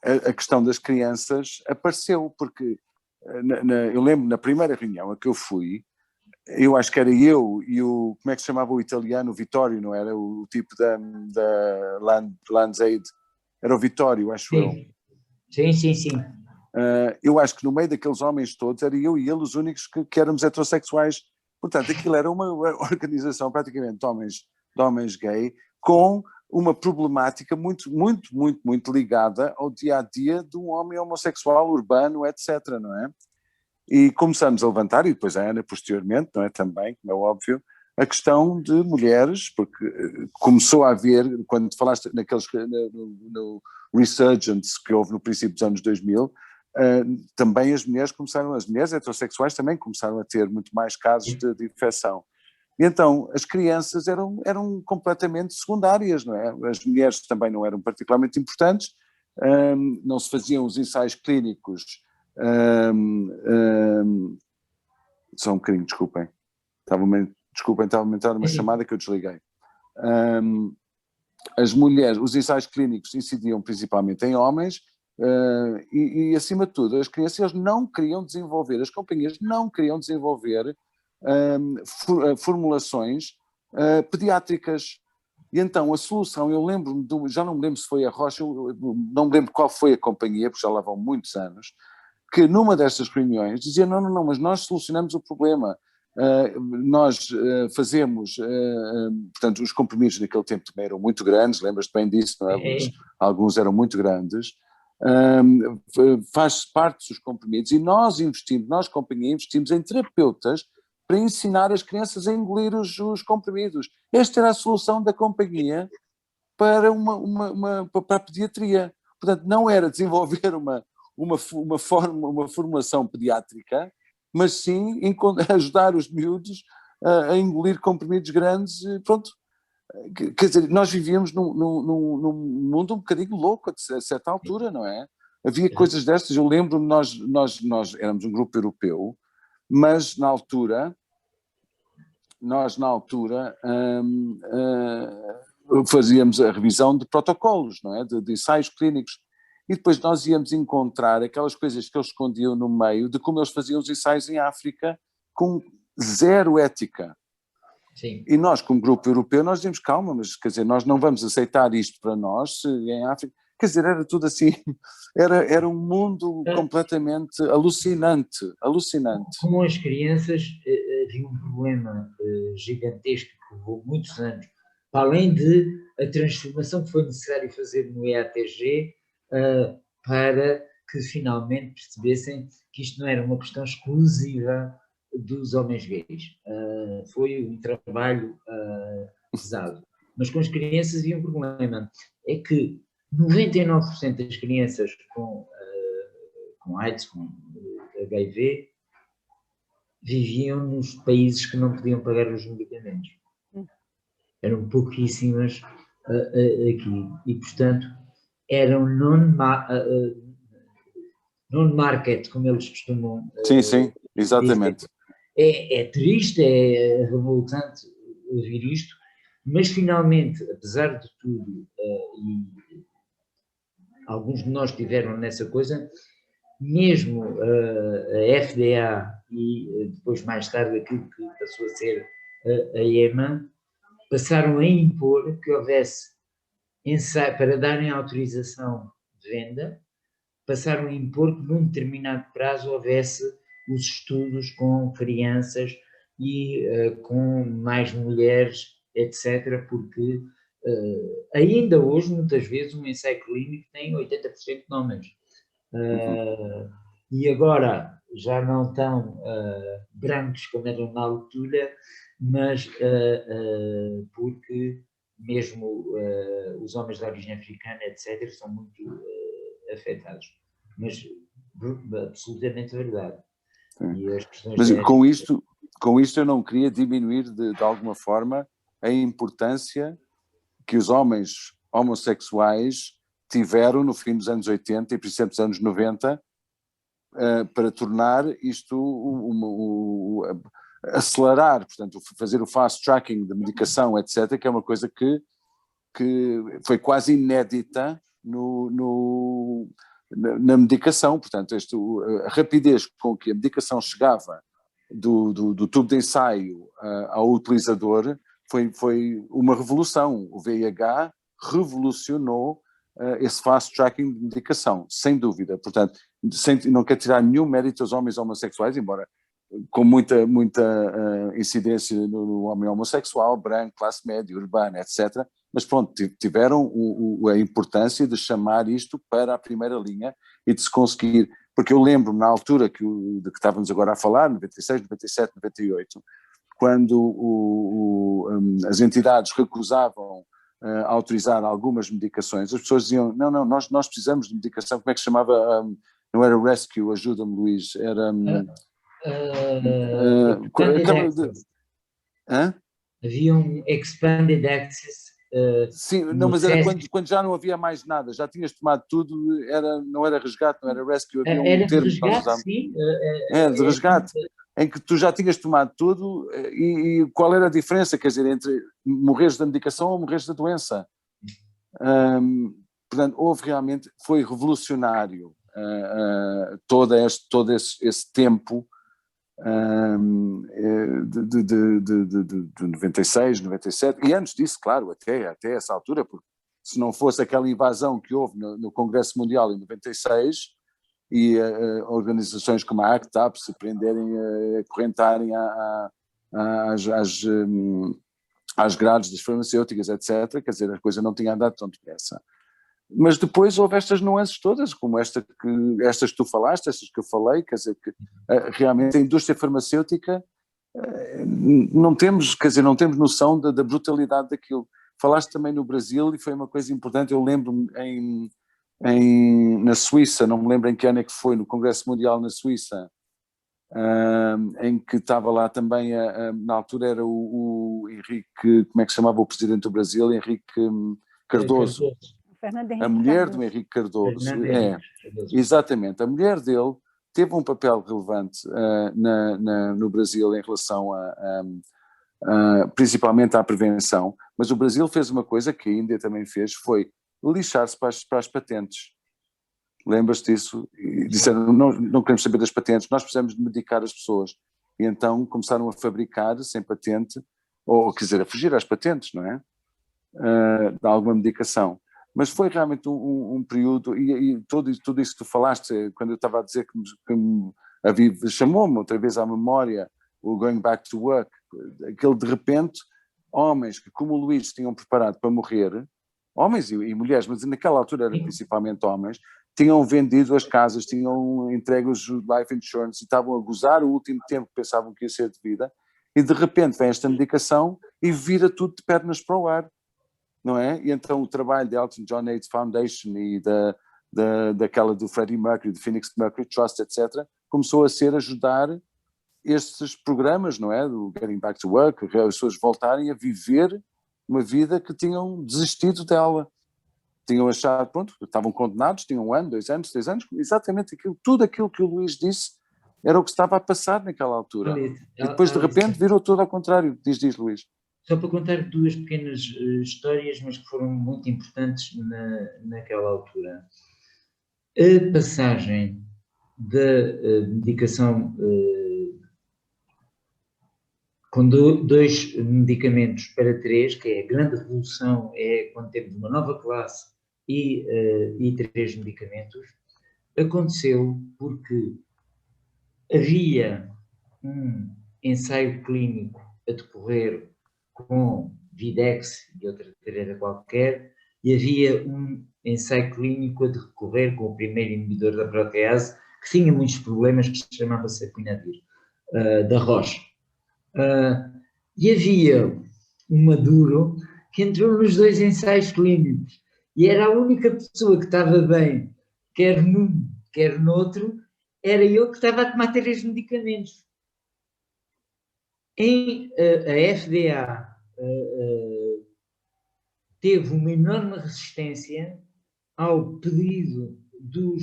a questão das crianças apareceu, porque eu lembro na primeira reunião a que eu fui, eu acho que era eu e o, como é que se chamava o italiano, o Vittorio, não era? O tipo da Landsaid, era o Vittorio, acho eu. Sim. Eu acho que no meio daqueles homens todos, era eu e ele os únicos que éramos heterossexuais. Portanto, aquilo era uma organização praticamente de homens gay, com uma problemática muito ligada ao dia-a-dia de um homem homossexual, urbano, etc., não é? E começamos a levantar, e depois a Ana posteriormente, não é, também, como é óbvio, a questão de mulheres, porque começou a haver, quando falaste no Resurgence que houve no princípio dos anos 2000, também as mulheres heterossexuais também começaram a ter muito mais casos de infecção. E então as crianças eram completamente secundárias, não é? As mulheres também não eram particularmente importantes, não se faziam os ensaios clínicos, só um bocadinho, desculpem, estava a aumentar uma chamada que eu desliguei. As mulheres, os ensaios clínicos incidiam principalmente em homens, e acima de tudo as crianças não queriam desenvolver, as companhias não queriam desenvolver formulações pediátricas. E então a solução, eu lembro-me, já não me lembro se foi a Roche, não me lembro qual foi a companhia, porque já lá vão muitos anos, que numa destas reuniões dizia não, mas nós solucionamos o problema. Nós fazemos, portanto, os comprimidos naquele tempo também eram muito grandes, lembras-te bem disso, não é? Alguns eram muito grandes, faz parte dos comprimidos, e nós companhia, investimos em terapeutas para ensinar as crianças a engolir os comprimidos. Esta era a solução da companhia para para a pediatria. Portanto, não era desenvolver uma formulação pediátrica, mas sim ajudar os miúdos a engolir comprimidos grandes, pronto. Quer dizer, nós vivíamos num mundo um bocadinho louco a certa altura, não é? Havia coisas destas, eu lembro-me, nós éramos um grupo europeu, mas na altura, fazíamos a revisão de protocolos, não é? De ensaios clínicos. E depois nós íamos encontrar aquelas coisas que eles escondiam no meio de como eles faziam os ensaios em África com zero ética. Sim. E nós, como grupo europeu, nós dizíamos, calma, mas quer dizer, nós não vamos aceitar isto para nós em África. Quer dizer, era tudo assim, era um mundo completamente alucinante. Com as crianças havia um problema gigantesco que levou muitos anos, para além de a transformação que foi necessário fazer no EATG, para que finalmente percebessem que isto não era uma questão exclusiva dos homens gays. Foi um trabalho pesado. Mas com as crianças havia um problema, é que 99% das crianças com AIDS, com HIV, viviam nos países que não podiam pagar os medicamentos. Eram pouquíssimas aqui. E, portanto, eram non-market, como eles costumam sim, exatamente. É triste, é revoltante ouvir isto, mas finalmente, apesar de tudo, e alguns de nós tiveram nessa coisa, mesmo a FDA e depois mais tarde aquilo que passou a ser a EMA, passaram a impor que houvesse ensaio, para darem autorização de venda, passaram a impor que num determinado prazo houvesse os estudos com crianças e com mais mulheres, etc., porque ainda hoje, muitas vezes, um ensaio clínico tem 80% de homens. E agora já não tão brancos como eram na altura, mas porque mesmo os homens de origem africana, etc., são muito afetados. Mas absolutamente verdade. E as questões mas com isto eu não queria diminuir de alguma forma a importância que os homens homossexuais tiveram no fim dos anos 80 e principalmente dos anos 90 para tornar isto acelerar, portanto, fazer o fast tracking da medicação, etc., que é uma coisa que foi quase inédita na medicação. Portanto, a rapidez com que a medicação chegava do tubo de ensaio ao utilizador foi uma revolução. O VIH revolucionou esse fast tracking de medicação, sem dúvida. Portanto, não quero tirar nenhum mérito aos homens homossexuais, embora com muita incidência no homem homossexual, branco, classe média, urbana, etc. Mas pronto, tiveram a importância de chamar isto para a primeira linha e de se conseguir, porque eu lembro na altura de que estávamos agora a falar, 96, 97, 98, quando as entidades recusavam autorizar algumas medicações, as pessoas diziam, não, nós precisamos de medicação, como é que se chamava, não era Rescue, ajuda-me Luís, era... Havia um Expanded Access. Sim, não, mas era quando já não havia mais nada, já tinhas tomado tudo, não era resgate, não era rescue, havia era termo de resgate, sim. Era de resgate, em que tu já tinhas tomado tudo e qual era a diferença, quer dizer, entre morreres da medicação ou morreres da doença. Portanto, foi revolucionário todo esse tempo de 96, 97, e antes disso, claro, até essa altura, porque se não fosse aquela invasão que houve no Congresso Mundial em 96 e organizações como a ACT UP se prenderem, acorrentarem às grades das farmacêuticas, etc., quer dizer, a coisa não tinha andado tão depressa. Mas depois houve estas nuances todas, como estas que tu falaste, estas que eu falei, quer dizer, que realmente a indústria farmacêutica não temos noção da brutalidade daquilo. Falaste também no Brasil e foi uma coisa importante, eu lembro-me na Suíça, não me lembro em que ano é que foi, no Congresso Mundial na Suíça, em que estava lá também, na altura era o Henrique, como é que se chamava o presidente do Brasil? Henrique Cardoso. A mulher do Henrique Cardoso, exatamente, a mulher dele teve um papel relevante no Brasil em relação principalmente à prevenção, mas o Brasil fez uma coisa que a Índia também fez, foi lixar-se para as patentes. Lembras-te disso? E disseram, não queremos saber das patentes, nós precisamos de medicar as pessoas. E então começaram a fabricar sem patente, ou quer dizer, a fugir às patentes, não é? De alguma medicação. Mas foi realmente um período, e tudo isso que tu falaste, quando eu estava a dizer que chamou-me outra vez à memória o Going Back to Work, aquele de repente, homens que como o Luís se tinham preparado para morrer, homens e mulheres, mas naquela altura eram principalmente homens, tinham vendido as casas, tinham entregue os life insurance e estavam a gozar o último tempo que pensavam que ia ser de vida, e de repente vem esta medicação e vira tudo de pernas para o ar. Não é? E então o trabalho da Elton John AIDS Foundation e daquela do Freddie Mercury, do Phoenix Mercury Trust, etc., começou a ajudar estes programas, não é? Do Getting Back to Work, as pessoas voltarem a viver uma vida que tinham desistido dela. Tinham achado, pronto, estavam condenados, tinham 1 ano, 2 anos, 3 anos, exatamente tudo aquilo que o Luís disse era o que estava a passar naquela altura. E depois de repente virou tudo ao contrário. Diz Luís. Só para contar 2 pequenas histórias, mas que foram muito importantes naquela altura. A passagem da medicação com 2 medicamentos para 3, que é a grande revolução, é quando temos uma nova classe e 3 medicamentos, aconteceu porque havia um ensaio clínico a decorrer com Videx e outra tarefa qualquer, e havia um ensaio clínico a decorrer com o primeiro inibidor da protease, que tinha muitos problemas, que se chamava Saquinavir, da Roche. E havia um Maduro que entrou nos 2 ensaios clínicos, e era a única pessoa que estava bem quer num, quer noutro, era eu que estava a tomar 3 medicamentos. A FDA teve uma enorme resistência ao pedido do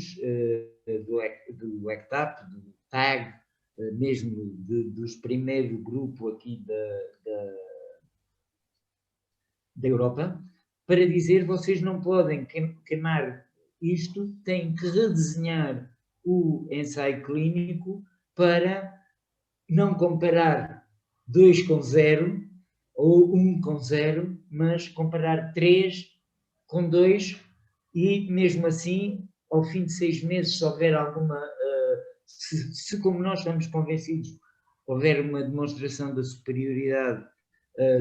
ECTAP, do TAG, mesmo dos primeiros grupos aqui da Europa, para dizer: vocês não podem queimar isto, têm que redesenhar o ensaio clínico para não comparar 2 com 0 ou 1 com 0, mas comparar 3 com 2 e, mesmo assim, ao fim de 6 meses, se houver alguma... se como nós estamos convencidos, houver uma demonstração da superioridade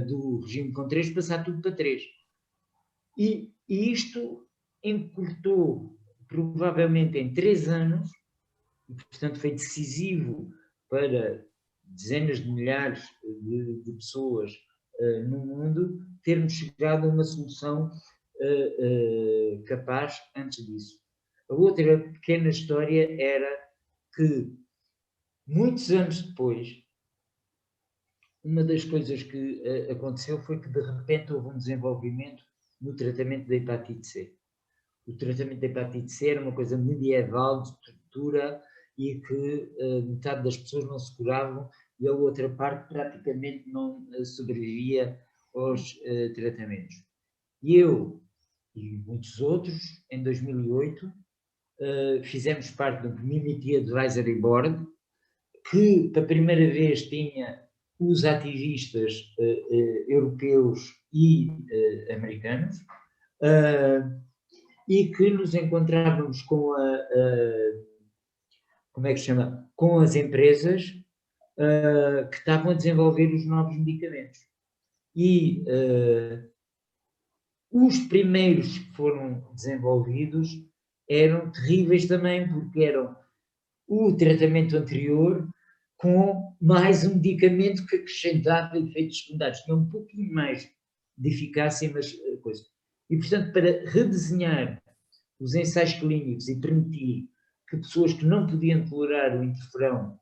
do regime com 3, passar tudo para 3. E isto encurtou, provavelmente, em 3 anos, e, portanto, foi decisivo para dezenas de milhares de pessoas no mundo, termos chegado a uma solução capaz antes disso. A outra pequena história era que, muitos anos depois, uma das coisas que aconteceu foi que, de repente, houve um desenvolvimento no tratamento da hepatite C. O tratamento da hepatite C era uma coisa medieval, de estrutura, e que metade das pessoas não se curavam e a outra parte praticamente não sobrevivia aos tratamentos. E eu e muitos outros, em 2008, fizemos parte do Community Advisory Board, que pela primeira vez tinha os ativistas europeus e americanos, e que nos encontrávamos com como é que se chama? Com as empresas que estavam a desenvolver os novos medicamentos. E os primeiros que foram desenvolvidos eram terríveis também, porque eram o tratamento anterior com mais um medicamento que acrescentava efeitos secundários. Tinha um pouquinho mais de eficácia, mas coisa. E, portanto, para redesenhar os ensaios clínicos e permitir que pessoas que não podiam tolerar o interferão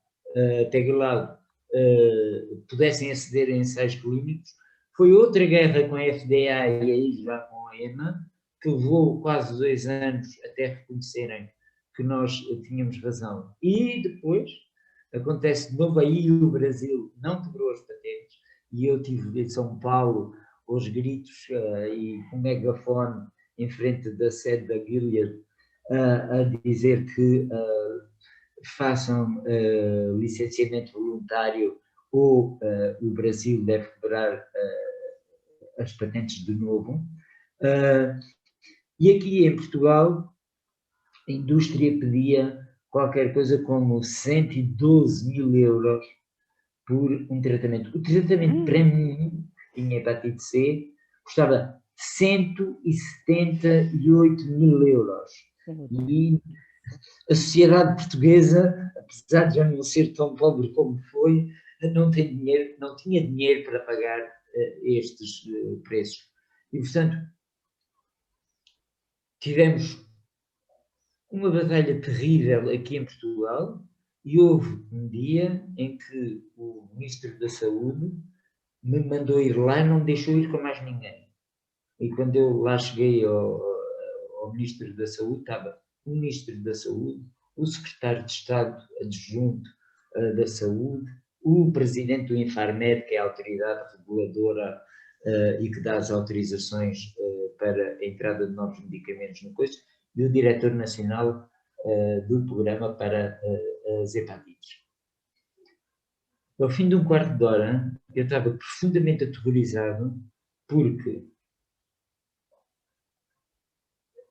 PEG-LAU pudessem aceder a ensaios clínicos, foi outra guerra com a FDA e aí já com a EMA, que levou quase 2 anos até reconhecerem que nós tínhamos razão. E depois acontece de novo, aí o Brasil não quebrou as patentes, e eu tive em São Paulo aos gritos e com megafone em frente da sede da Gilead a dizer que façam licenciamento voluntário ou o Brasil deve quebrar as patentes de novo. E aqui em Portugal a indústria pedia qualquer coisa como 112 mil euros por um tratamento. O tratamento para mim, que tinha hepatite C, custava 178 mil euros. E a sociedade portuguesa, apesar de já não ser tão pobre como foi, não tinha dinheiro para pagar estes preços. E, portanto, tivemos uma batalha terrível aqui em Portugal, e houve um dia em que o Ministro da Saúde me mandou ir lá e não me deixou ir com mais ninguém. E quando eu lá cheguei ao Ministro da Saúde, estava o Ministro da Saúde, o Secretário de Estado Adjunto da Saúde, o Presidente do Infarmed, que é a autoridade reguladora e que dá as autorizações para a entrada de novos medicamentos no coisa, e o Diretor Nacional do Programa para as Hepatites. Ao fim de um quarto de hora, eu estava profundamente aterrorizado, porque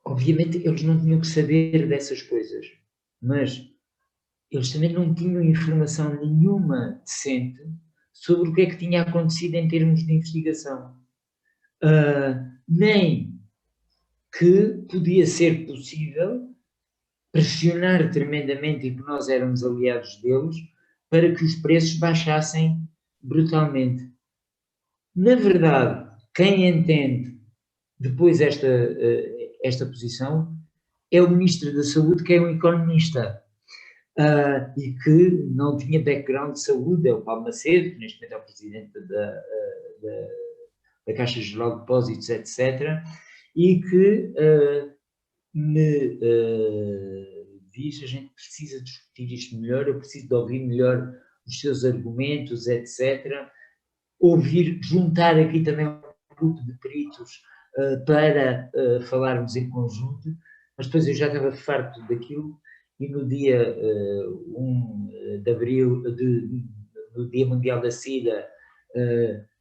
obviamente eles não tinham que saber dessas coisas, mas eles também não tinham informação nenhuma decente sobre o que é que tinha acontecido em termos de investigação. Nem que podia ser possível pressionar tremendamente, e que nós éramos aliados deles, para que os preços baixassem brutalmente. Na verdade, quem entende depois esta posição é o Ministro da Saúde, que é um economista, e que não tinha background de saúde, é o Paulo Macedo, que neste momento é o Presidente da Caixa Geral de Depósitos, etc., e que me diz: a gente precisa discutir isto melhor, eu preciso de ouvir melhor os seus argumentos, etc., ouvir, juntar aqui também um grupo de peritos para falarmos em conjunto, mas depois eu já estava farto daquilo, e no dia 1 de abril, no Dia Mundial da SIDA,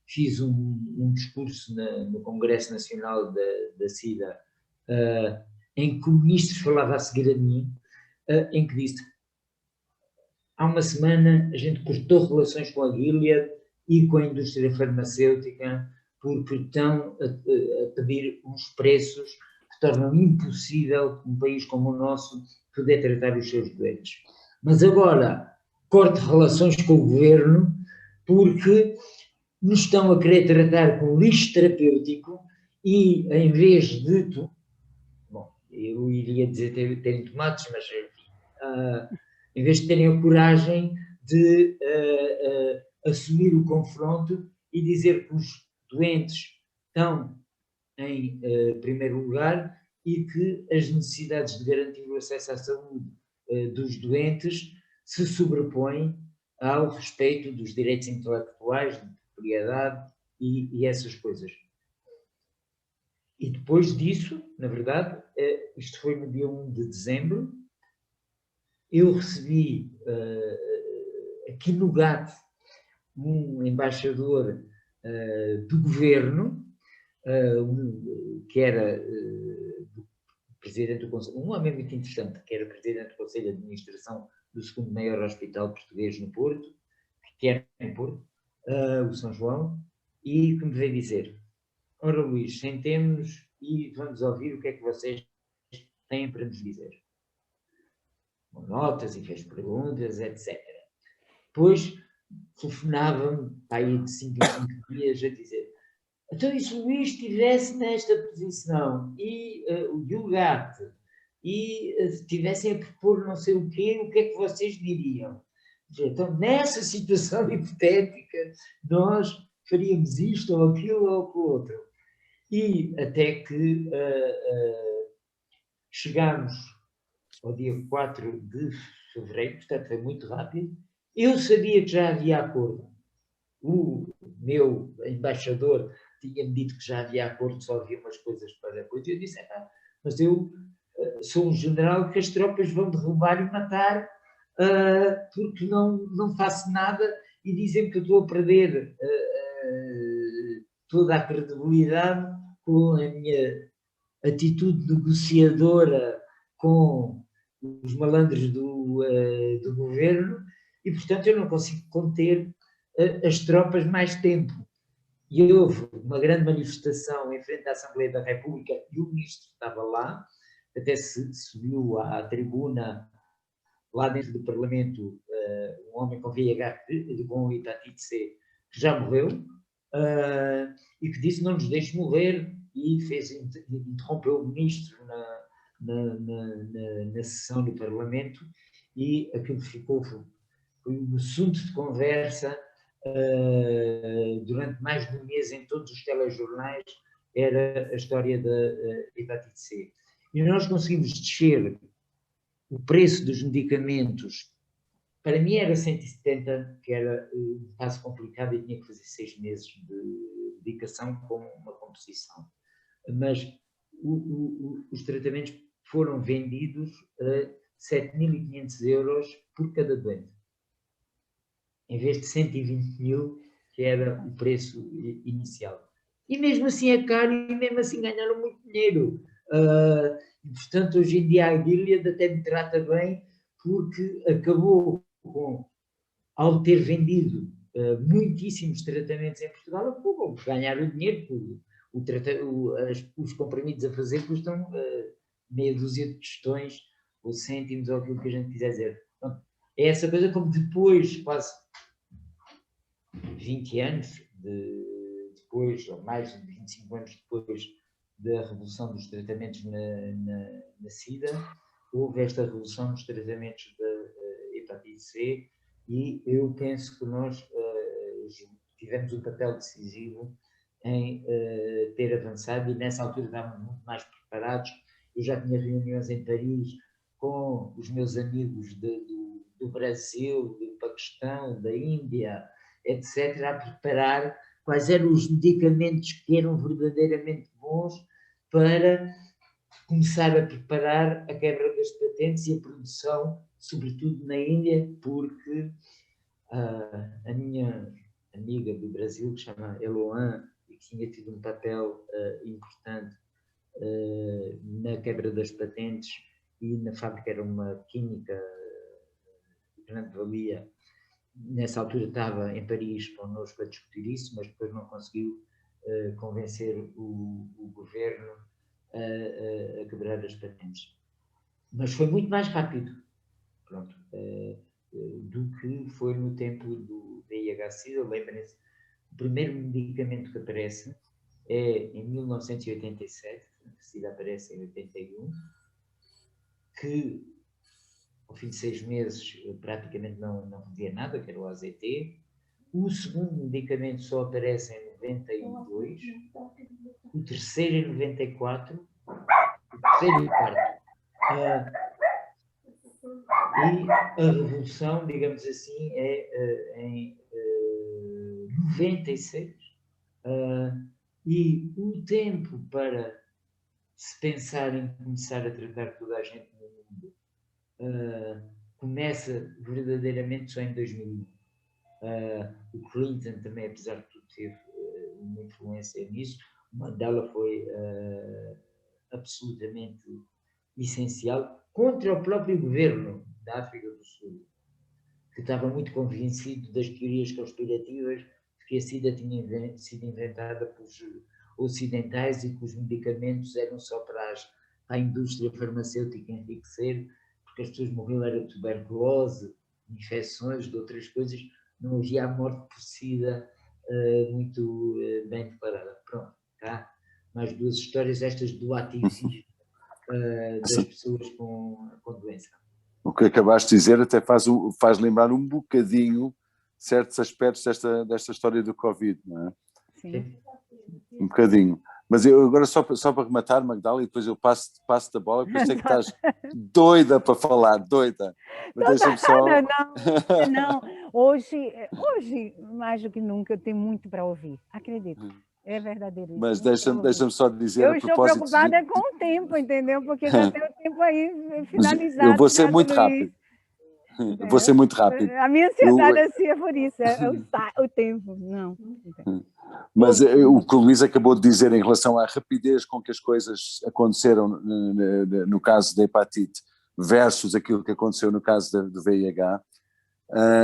fiz um discurso no Congresso Nacional da SIDA, em que o ministro falava a seguir a mim, em que disse: há uma semana a gente cortou relações com a Gilead e com a indústria farmacêutica porque estão a pedir uns preços que tornam impossível um país como o nosso poder tratar os seus doentes. Mas agora corte relações com o governo porque nos estão a querer tratar com lixo terapêutico e em vez de... Bom, eu iria dizer terem tomates, mas em vez de terem a coragem de assumir o confronto e dizer que os doentes estão em primeiro lugar e que as necessidades de garantir o acesso à saúde dos doentes se sobrepõem ao respeito dos direitos intelectuais, de propriedade e essas coisas. E depois disso, na verdade, isto foi no dia 1 de dezembro, eu recebi aqui no GAT um embaixador do governo, que era presidente do Conselho, um homem muito interessante, que era presidente do Conselho de Administração do segundo maior hospital português no Porto, que era em Porto, o São João, e que me veio dizer: ora Luís, sentemos-nos e vamos ouvir o que é que vocês têm para nos dizer. Com notas e fez perguntas, etc. Depois telefonava-me, aí de 5 em 5 dias, a dizer: então, e se o Luís estivesse nesta posição e o GAT e estivessem a propor não sei o quê, o que é que vocês diriam? Então, nessa situação hipotética, nós faríamos isto ou aquilo ou aquilo outro. E até que chegámos ao dia 4 de fevereiro, portanto foi muito rápido. Eu sabia que já havia acordo. O meu embaixador tinha-me dito que já havia acordo, só havia umas coisas para depois. Eu disse: mas eu sou um general que as tropas vão derrubar e matar porque não faço nada, e dizem que eu estou a perder toda a credibilidade com a minha atitude negociadora com os malandros do governo, e portanto eu não consigo conter as tropas mais tempo. E houve uma grande manifestação em frente à Assembleia da República e o ministro estava lá, até se subiu à tribuna lá dentro do Parlamento um homem com VIH, com hepatite C, que já morreu, e que disse: não nos deixe morrer, e interrompeu o ministro na sessão do Parlamento, e aquilo foi um assunto de conversa durante mais de um mês em todos os telejornais, era a história da hepatite C. E nós conseguimos descer o preço dos medicamentos. Para mim era 170, que era um caso complicado e tinha que fazer 6 meses de dedicação com uma composição. Mas os tratamentos foram vendidos a 7.500 euros por cada doente, em vez de 120.000, que era o preço inicial. E mesmo assim é caro, e mesmo assim ganharam muito dinheiro. E, portanto, hoje em dia a Gilead até me trata bem, porque acabou com, ao ter vendido muitíssimos tratamentos em Portugal, acabou por ganhar o dinheiro, os comprimidos a fazer custam meia dúzia de tostões, ou cêntimos, ou aquilo que a gente quiser dizer. Então, é essa coisa, como depois, quase 20 anos depois, ou mais de 25 anos depois da revolução dos tratamentos na SIDA, houve esta revolução nos tratamentos da hepatite C, e eu penso que nós tivemos um papel decisivo em ter avançado, e nessa altura estávamos muito mais preparados. Eu já tinha reuniões em Paris com os meus amigos do Brasil, do Paquistão, da Índia, etc., a preparar quais eram os medicamentos que eram verdadeiramente bons para começar a preparar a quebra das patentes e a produção, sobretudo na Índia, porque a minha amiga do Brasil, que se chama Eloan, e que tinha tido um papel importante na quebra das patentes e na fábrica, era uma química de grande valia, nessa altura estava em Paris connosco a discutir isso, mas depois não conseguiu convencer o governo a quebrar as patentes. Mas foi muito mais rápido, pronto, do que foi no tempo do VIH-Sida. Lembrem-se, o primeiro medicamento que aparece é em 1987, a SIDA aparece em 81, que ao fim de 6 meses praticamente não fazia nada, que era o AZT. O segundo medicamento só aparece em 92, o terceiro em 94, o terceiro e o quarto. E a revolução, digamos assim, é em 96. E o tempo para se pensar em começar a tratar toda a gente no mundo começa verdadeiramente só em 2001. O Clinton também, apesar de tudo, teve uma influência nisso. O Mandela foi absolutamente essencial contra o próprio governo da África do Sul, que estava muito convencido das teorias conspirativas de que a SIDA tinha sido inventada pelos ocidentais e que os medicamentos eram só para a indústria farmacêutica enriquecer, porque as pessoas morriam era de tuberculose, infecções, de outras coisas, não havia a morte por SIDA muito bem preparada. Pronto, tá? Mais 2 histórias, estas do ativismo das pessoas com doença. O que acabaste de dizer até faz lembrar um bocadinho certos aspectos desta história do Covid, não é? Sim. Um bocadinho. Mas eu agora, só para rematar, Magdala, e depois eu passo-te a bola, porque eu sei que estás doida para falar, doida. Mas deixa-me só... Não. Hoje, mais do que nunca, eu tenho muito para ouvir, acredito. É verdadeiro isso. Mas deixa-me só dizer a propósito... Eu estou preocupada com o tempo, entendeu? Porque já tem o tempo aí finalizado. Eu vou ser muito rápido. Vou ser muito rápido. A minha ansiedade assim é por isso, o tempo. Não. Mas o que o Luís acabou de dizer em relação à rapidez com que as coisas aconteceram no caso da hepatite versus aquilo que aconteceu no caso do VIH,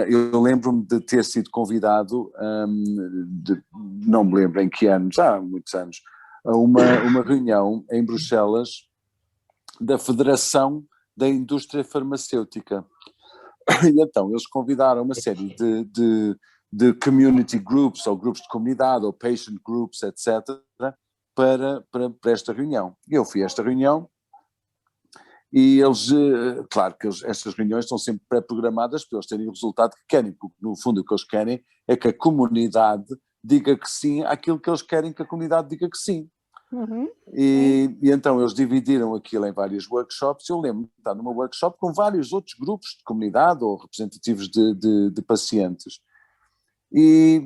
eu lembro-me de ter sido convidado, não me lembro em que anos, há muitos anos, a uma reunião em Bruxelas da Federação da Indústria Farmacêutica. E então eles convidaram uma série de community groups, ou grupos de comunidade, ou patient groups, etc., para esta reunião. E eu fui a esta reunião e eles, claro que estas reuniões estão sempre pré-programadas para eles terem o resultado que querem, porque no fundo o que eles querem é que a comunidade diga que sim àquilo que eles querem que a comunidade diga que sim. Uhum. E então eles dividiram aquilo em vários workshops. Eu lembro de estar numa workshop com vários outros grupos de comunidade ou representativos de pacientes. E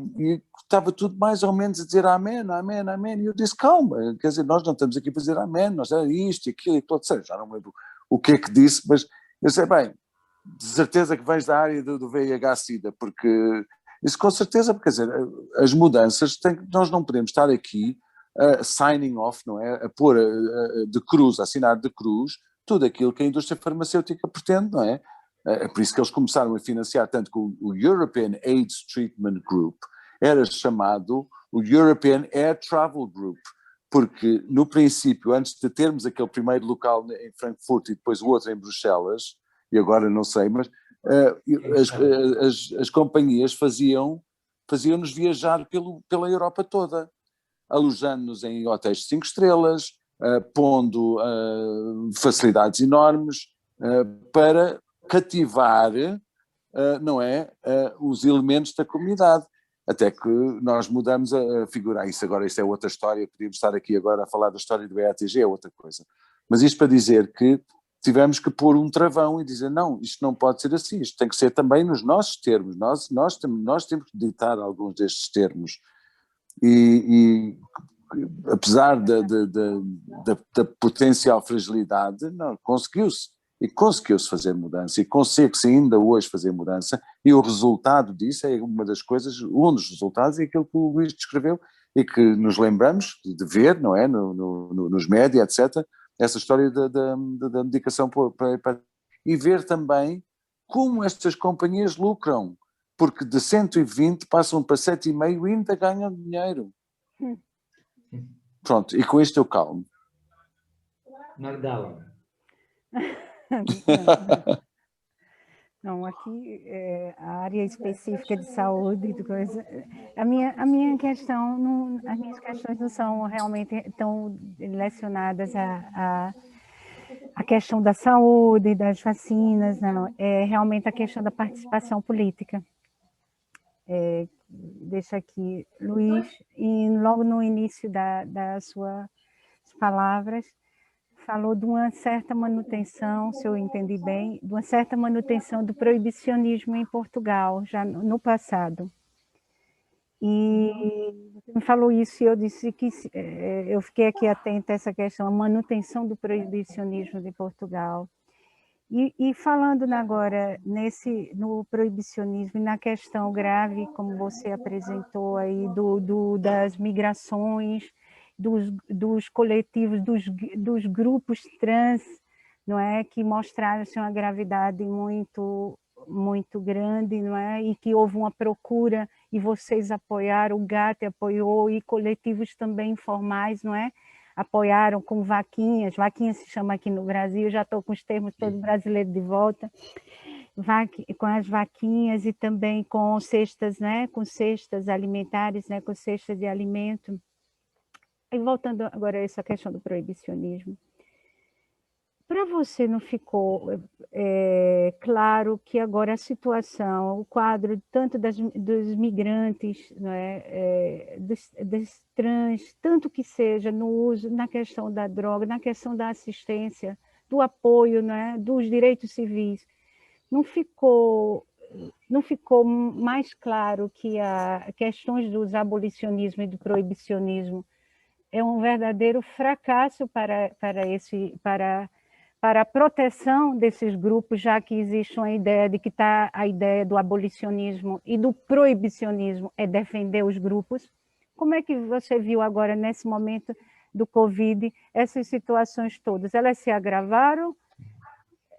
estava tudo mais ou menos a dizer amém, amém, amém, e eu disse calma, quer dizer, nós não estamos aqui para dizer amém, nós era isto e aquilo e tudo, já não me lembro o que é que disse, mas eu sei bem, de certeza que vens da área do VIH-Sida, porque isso com certeza, quer dizer, as mudanças, nós não podemos estar aqui signing off, não é, a pôr de cruz, a assinar de cruz, tudo aquilo que a indústria farmacêutica pretende, não é? É por isso que eles começaram a financiar, tanto que o European AIDS Treatment Group era chamado o European Air Travel Group, porque no princípio, antes de termos aquele primeiro local em Frankfurt e depois o outro em Bruxelas, e agora não sei, mas as companhias faziam-nos viajar pela Europa toda, alojando-nos em hotéis de 5 estrelas, pondo facilidades enormes para cativar, não é, os elementos da comunidade. Até que nós mudamos a figura. Isso é outra história, podíamos estar aqui agora a falar da história do EATG, é outra coisa. Mas isto para dizer que tivemos que pôr um travão e dizer, não, isto não pode ser assim, isto tem que ser também nos nossos termos, nós temos que ditar alguns destes termos. E apesar da potencial fragilidade, não, conseguiu-se. E conseguiu-se fazer mudança, e consegue-se ainda hoje fazer mudança, e o resultado disso é um dos resultados é aquilo que o Luís descreveu, e que nos lembramos de ver, não é, nos média, etc., essa história da dedicação e ver também como estas companhias lucram, porque de 120 passam para 7,5 e ainda ganham dinheiro. Pronto, e com isto eu calmo. Magdala. Não, aqui a área específica de saúde, de coisa, a minha questão, não, as minhas questões não são realmente tão relacionadas à questão da saúde, das vacinas, não, é realmente a questão da participação política. Deixa aqui, Luís, e logo no início das suas palavras, falou de uma certa manutenção, se eu entendi bem, de uma certa manutenção do proibicionismo em Portugal, já no passado. E você me falou isso e eu disse que eu fiquei aqui atenta a essa questão, a manutenção do proibicionismo de Portugal. E falando agora no proibicionismo e na questão grave, como você apresentou aí, das migrações, dos coletivos, dos grupos trans, não é, que mostraram uma gravidade muito, muito grande, não é, e que houve uma procura e vocês apoiaram, o GAT apoiou, e coletivos também informais, não é, apoiaram com vaquinhas se chama aqui no Brasil, já estou com os termos todos brasileiros de volta, com as vaquinhas e também com cestas, né, com cestas alimentares, né, com cestas de alimento. E voltando agora a essa questão do proibicionismo, para você não ficou claro que agora a situação, o quadro tanto dos migrantes, não é, dos trans, tanto que seja no uso, na questão da droga, na questão da assistência, do apoio, não é, dos direitos civis, não ficou mais claro que as questões dos abolicionismo e do proibicionismo é um verdadeiro fracasso para a proteção desses grupos, já que existe uma ideia de que a ideia do abolicionismo e do proibicionismo é defender os grupos. Como é que você viu agora, nesse momento do Covid, essas situações todas? Elas se agravaram?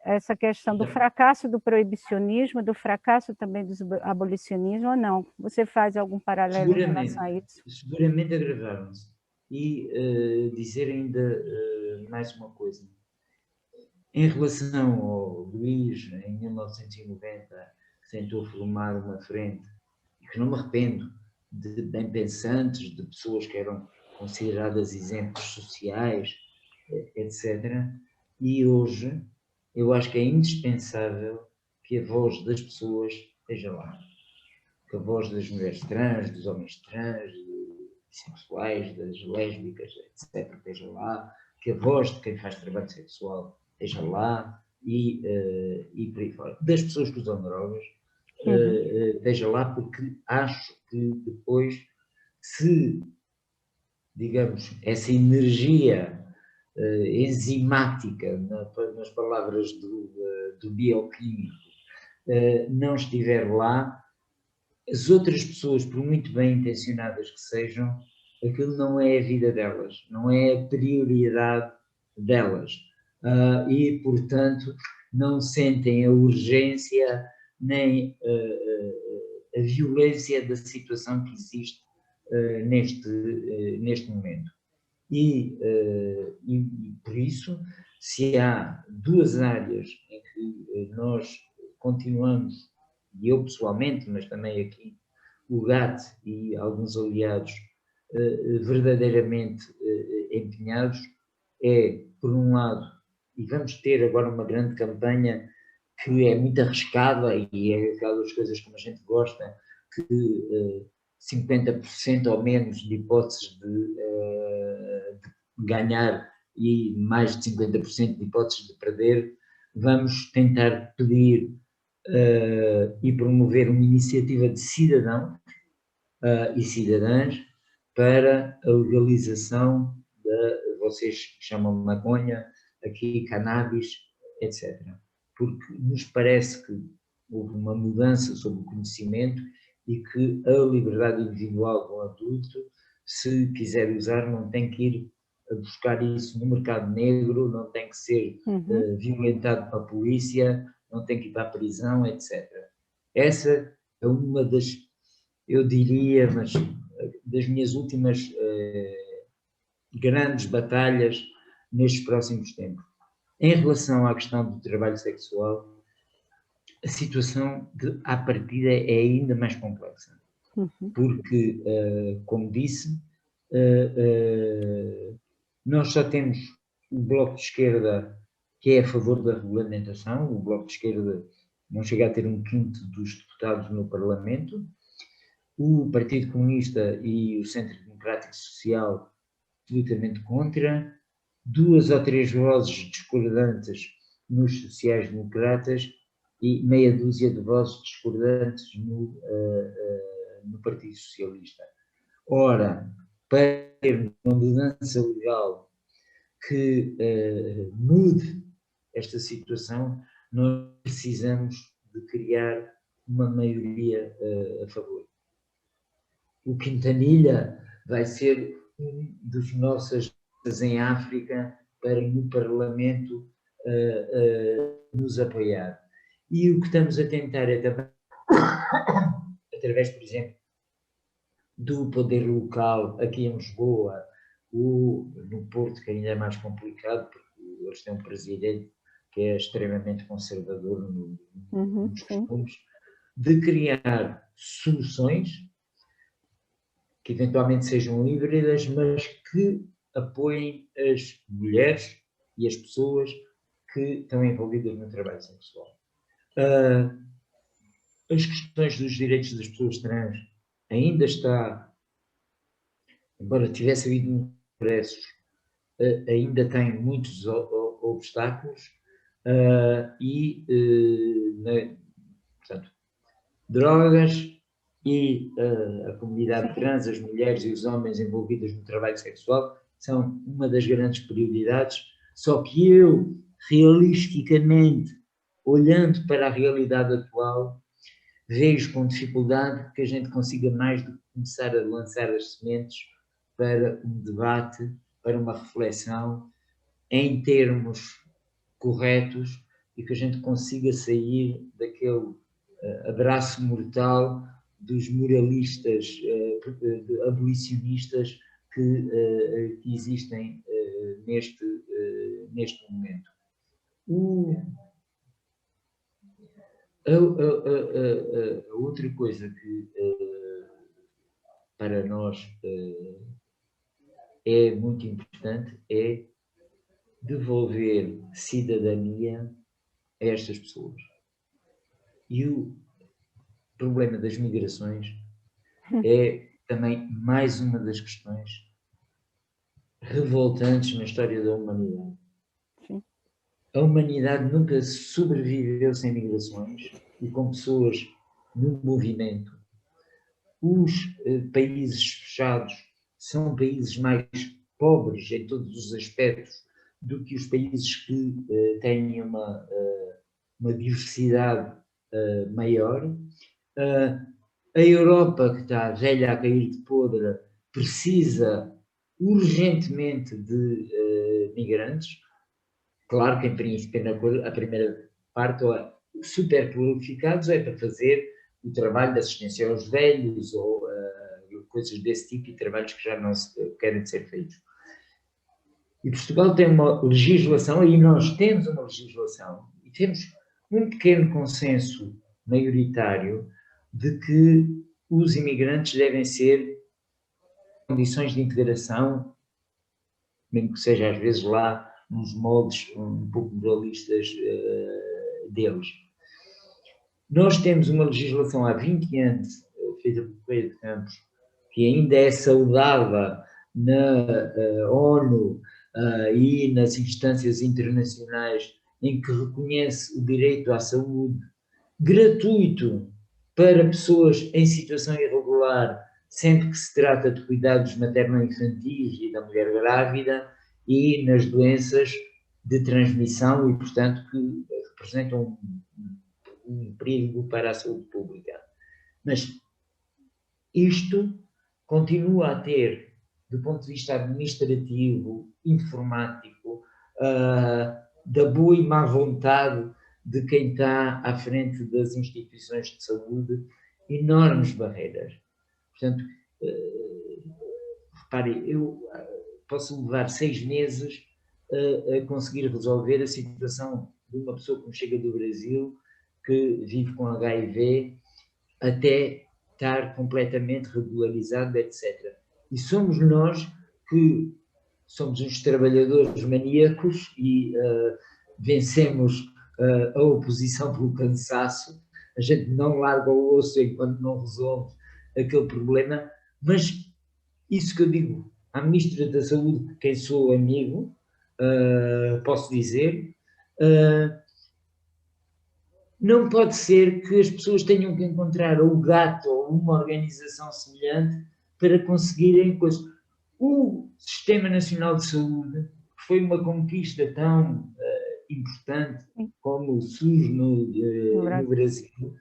Essa questão do fracasso do proibicionismo, do fracasso também do abolicionismo, ou não? Você faz algum paralelo em relação a isso? Seguramente agravaram-se. E dizer ainda mais uma coisa. Em relação ao Luís, em 1990, que tentou formar uma frente, e que não me arrependo, de bem-pensantes, de pessoas que eram consideradas exemplos sociais, etc. E hoje, eu acho que é indispensável que a voz das pessoas esteja lá. Que a voz das mulheres trans, dos homens trans, bissexuais, das lésbicas, etc., esteja lá, que a voz de quem faz trabalho sexual esteja lá e por aí fora. Das pessoas que usam drogas, esteja lá, porque acho que depois, se, digamos, essa energia enzimática, nas palavras do bioquímico, não estiver lá, as outras pessoas, por muito bem intencionadas que sejam, aquilo não é a vida delas, não é a prioridade delas. E, portanto, não sentem a urgência nem a violência da situação que existe neste momento. E por isso, se há duas áreas em que nós continuamos, e eu pessoalmente, mas também aqui o GAT e alguns aliados verdadeiramente empenhados, é, por um lado, e vamos ter agora uma grande campanha que é muito arriscada e é aquelas coisas como a gente gosta, que 50% ou menos de hipóteses de ganhar e mais de 50% de hipóteses de perder. Vamos tentar pedir e promover uma iniciativa de cidadãos e cidadãs para a legalização de, vocês chamam de maconha, aqui cannabis, etc. Porque nos parece que houve uma mudança sobre o conhecimento e que a liberdade individual do adulto, se quiser usar, não tem que ir a buscar isso no mercado negro, não tem que ser violentado pela polícia, não tem que ir para a prisão, etc. Essa é uma das, eu diria, mas das minhas últimas grandes batalhas nestes próximos tempos. Em relação à questão do trabalho sexual, a situação, à partida, é ainda mais complexa. Porque, como disse, nós só temos o Bloco de Esquerda que é a favor da regulamentação, o Bloco de Esquerda não chega a ter 1/5 dos deputados no Parlamento, o Partido Comunista e o Centro Democrático Social absolutamente contra, 2 ou 3 vozes discordantes nos sociais-democratas e meia dúzia de vozes discordantes no Partido Socialista. Ora, para ter uma mudança legal que mude esta situação, nós precisamos de criar uma maioria a favor. O Quintanilha vai ser um dos nossos em África para no Parlamento nos apoiar. E o que estamos a tentar é também, através, por exemplo, do poder local aqui em Lisboa, ou no Porto, que ainda é mais complicado, porque eles têm um presidente que é extremamente conservador nos costumes, de criar soluções que eventualmente sejam híbridas, mas que apoiem as mulheres e as pessoas que estão envolvidas no trabalho sexual. As questões dos direitos das pessoas trans ainda está, embora tivesse havido progressos, ainda tem muitos obstáculos portanto, drogas e a comunidade trans, as mulheres e os homens envolvidos no trabalho sexual são uma das grandes prioridades, só que eu, realisticamente, olhando para a realidade atual, vejo com dificuldade que a gente consiga mais do que começar a lançar as sementes para um debate, para uma reflexão em termos corretos e que a gente consiga sair daquele abraço mortal dos moralistas, abolicionistas que existem neste momento. A outra coisa que para nós é muito importante é devolver cidadania a estas pessoas. E o problema das migrações é também mais uma das questões revoltantes na história da humanidade. Sim. A humanidade nunca sobreviveu sem migrações e com pessoas no movimento. Os países fechados são países mais pobres em todos os aspectos do que os países que têm uma diversidade maior. A Europa, que está velha a cair de podre, precisa urgentemente de migrantes. Claro que, em princípio, a primeira parte, super qualificados, é para fazer o trabalho de assistência aos velhos ou coisas desse tipo e trabalhos que já não querem ser feitos. E Portugal tem uma legislação, e nós temos uma legislação, e temos um pequeno consenso maioritário de que os imigrantes devem ser condições de integração mesmo que seja às vezes lá nos moldes um pouco moralistas deles. Nós temos uma legislação há 20 anos, feita por Correia de Campos, que ainda é saudada na ONU e nas instâncias internacionais, em que reconhece o direito à saúde gratuito para pessoas em situação irregular, sempre que se trata de cuidados materno-infantis e da mulher grávida e nas doenças de transmissão e, portanto, que representam um perigo para a saúde pública. Mas isto continua a ter, do ponto de vista administrativo, informático, da boa e má vontade de quem está à frente das instituições de saúde, enormes barreiras. Portanto, repare, eu posso levar 6 meses a conseguir resolver a situação de uma pessoa que me chega do Brasil, que vive com HIV, até estar completamente regularizado, etc. E somos nós que somos uns trabalhadores maníacos e vencemos a oposição pelo cansaço, a gente não larga o osso enquanto não resolve aquele problema, mas isso que eu digo à Ministra da Saúde, quem sou amigo, posso dizer, não pode ser que as pessoas tenham que encontrar o gato ou uma organização semelhante para conseguirem coisas. O Sistema Nacional de Saúde, que foi uma conquista tão importante como o SUS no Brasil,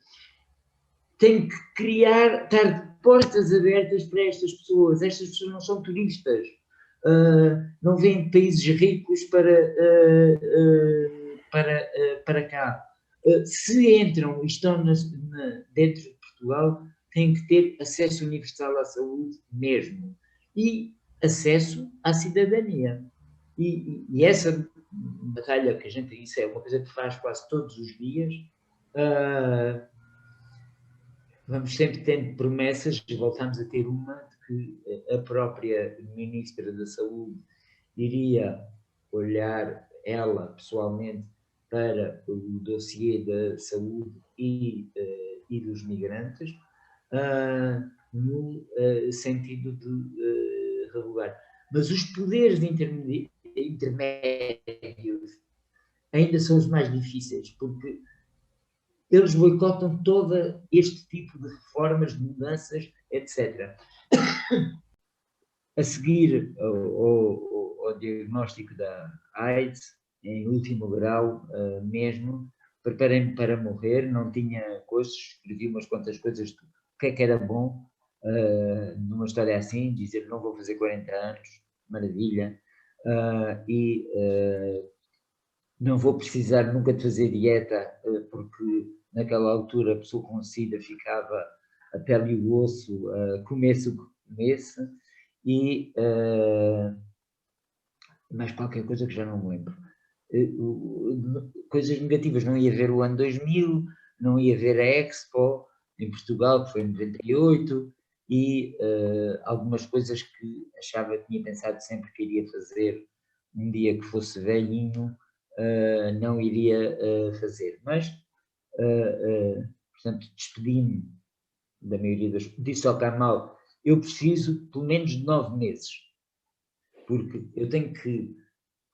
tem que estar de portas abertas para estas pessoas. Estas pessoas não são turistas, não vêm de países ricos para cá. Se entram e estão dentro de Portugal, têm que ter acesso universal à saúde mesmo. E acesso à cidadania. E essa batalha que a gente disse é uma coisa que faz quase todos os dias. Vamos sempre tendo promessas, e voltamos a ter uma de que a própria Ministra da Saúde iria olhar, ela pessoalmente, para o dossiê da saúde e dos migrantes, no sentido de regular. Mas os poderes intermédios ainda são os mais difíceis, porque eles boicotam todo este tipo de reformas, de mudanças, etc. A seguir ao diagnóstico da AIDS, em último grau mesmo, preparei-me para morrer, não tinha coisas, escrevi umas quantas coisas, o que é que era bom numa história assim, dizer não vou fazer 40 anos, maravilha, e não vou precisar nunca de fazer dieta, porque naquela altura a pessoa com SIDA ficava a pele e o osso, comesse o que comesse, e mais qualquer coisa que já não me lembro. Coisas negativas, não ia ver o ano 2000, não ia ver a Expo em Portugal, que foi em 98, e algumas coisas que achava que tinha pensado sempre que iria fazer um dia que fosse velhinho, não iria fazer. Mas, portanto, despedi-me da maioria das... Disse ao Kamal, eu preciso pelo menos de 9 meses, porque eu tenho que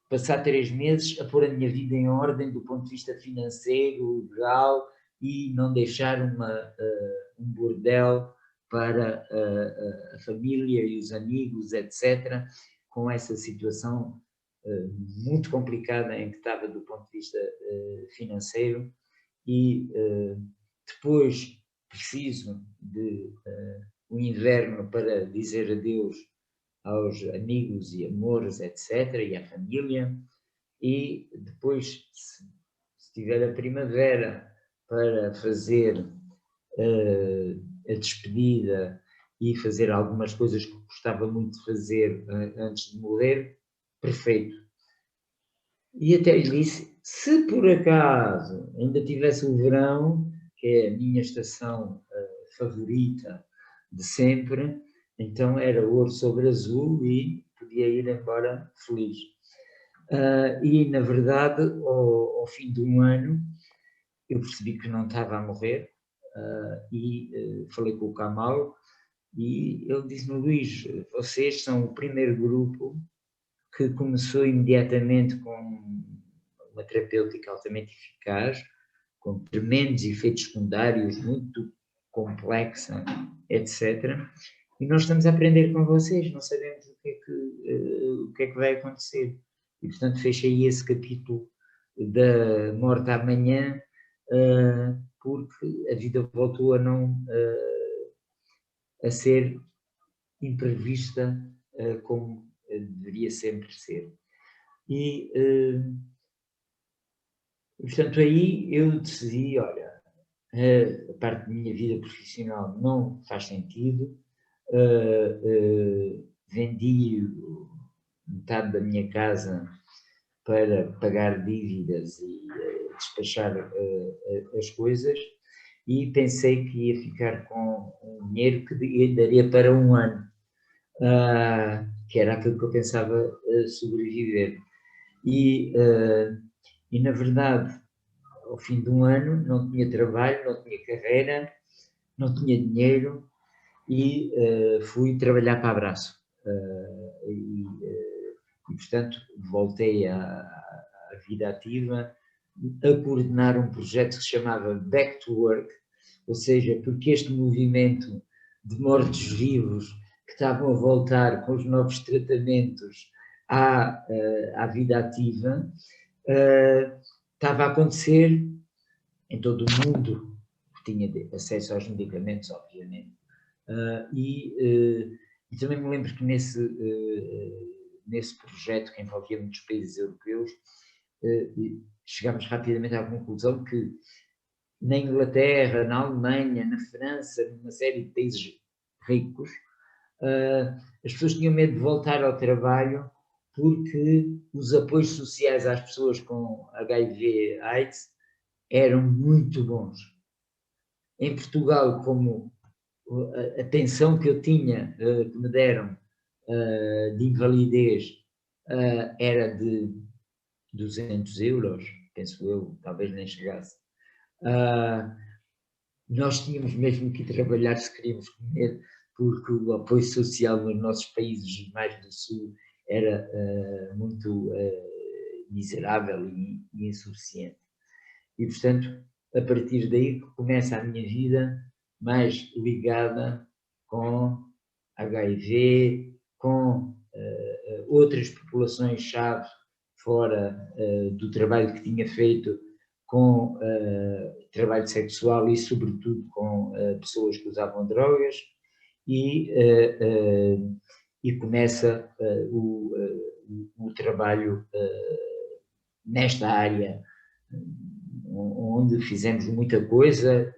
passar 3 meses a pôr a minha vida em ordem do ponto de vista financeiro, legal, e não deixar um bordel para a família e os amigos, etc., com essa situação muito complicada em que estava do ponto de vista financeiro, e depois preciso de um inverno para dizer adeus aos amigos e amores, etc., e à família, e depois, se tiver a primavera para fazer a despedida e fazer algumas coisas que gostava muito de fazer antes de morrer, perfeito. E até lhe disse, se por acaso ainda tivesse o verão, que é a minha estação favorita de sempre, então era ouro sobre azul e podia ir embora feliz. E, na verdade, ao fim de um ano, eu percebi que não estava a morrer, e falei com o Kamal, e ele disse-me: Luís, vocês são o primeiro grupo que começou imediatamente com uma terapêutica altamente eficaz, com tremendos efeitos secundários, muito complexa, etc. E nós estamos a aprender com vocês, não sabemos o que é que vai acontecer. E, portanto, fechei esse capítulo da morte amanhã, porque a vida voltou a ser imprevista, como deveria sempre ser. E, portanto, aí eu decidi, olha, a parte da minha vida profissional não faz sentido, vendi metade da minha casa para pagar dívidas e despachar as coisas, e pensei que ia ficar com um dinheiro que daria para um ano, que era aquilo que eu pensava sobreviver. E, na verdade, ao fim de um ano, não tinha trabalho, não tinha carreira, não tinha dinheiro, e fui trabalhar para Abraço. E, portanto, voltei à vida ativa, a coordenar um projeto que se chamava Back to Work, ou seja, porque este movimento de mortos-vivos que estavam a voltar com os novos tratamentos à vida ativa, estava a acontecer em todo o mundo, que tinha acesso aos medicamentos, obviamente. E também me lembro que nesse projeto, que envolvia muitos países europeus, chegámos rapidamente à conclusão que na Inglaterra, na Alemanha, na França, numa série de países ricos, as pessoas tinham medo de voltar ao trabalho porque os apoios sociais às pessoas com HIV/AIDS eram muito bons. Em Portugal, como a pensão que eu tinha, que me deram de invalidez, era de 200 euros, penso eu, talvez nem chegasse. Nós tínhamos mesmo que ir trabalhar se queríamos comer, porque o apoio social nos nossos países mais do Sul era muito miserável e insuficiente. E, portanto, a partir daí começa a minha vida mais ligada com HIV, com outras populações-chave fora do trabalho que tinha feito com trabalho sexual e, sobretudo, com pessoas que usavam drogas, e começa o trabalho nesta área, onde fizemos muita coisa,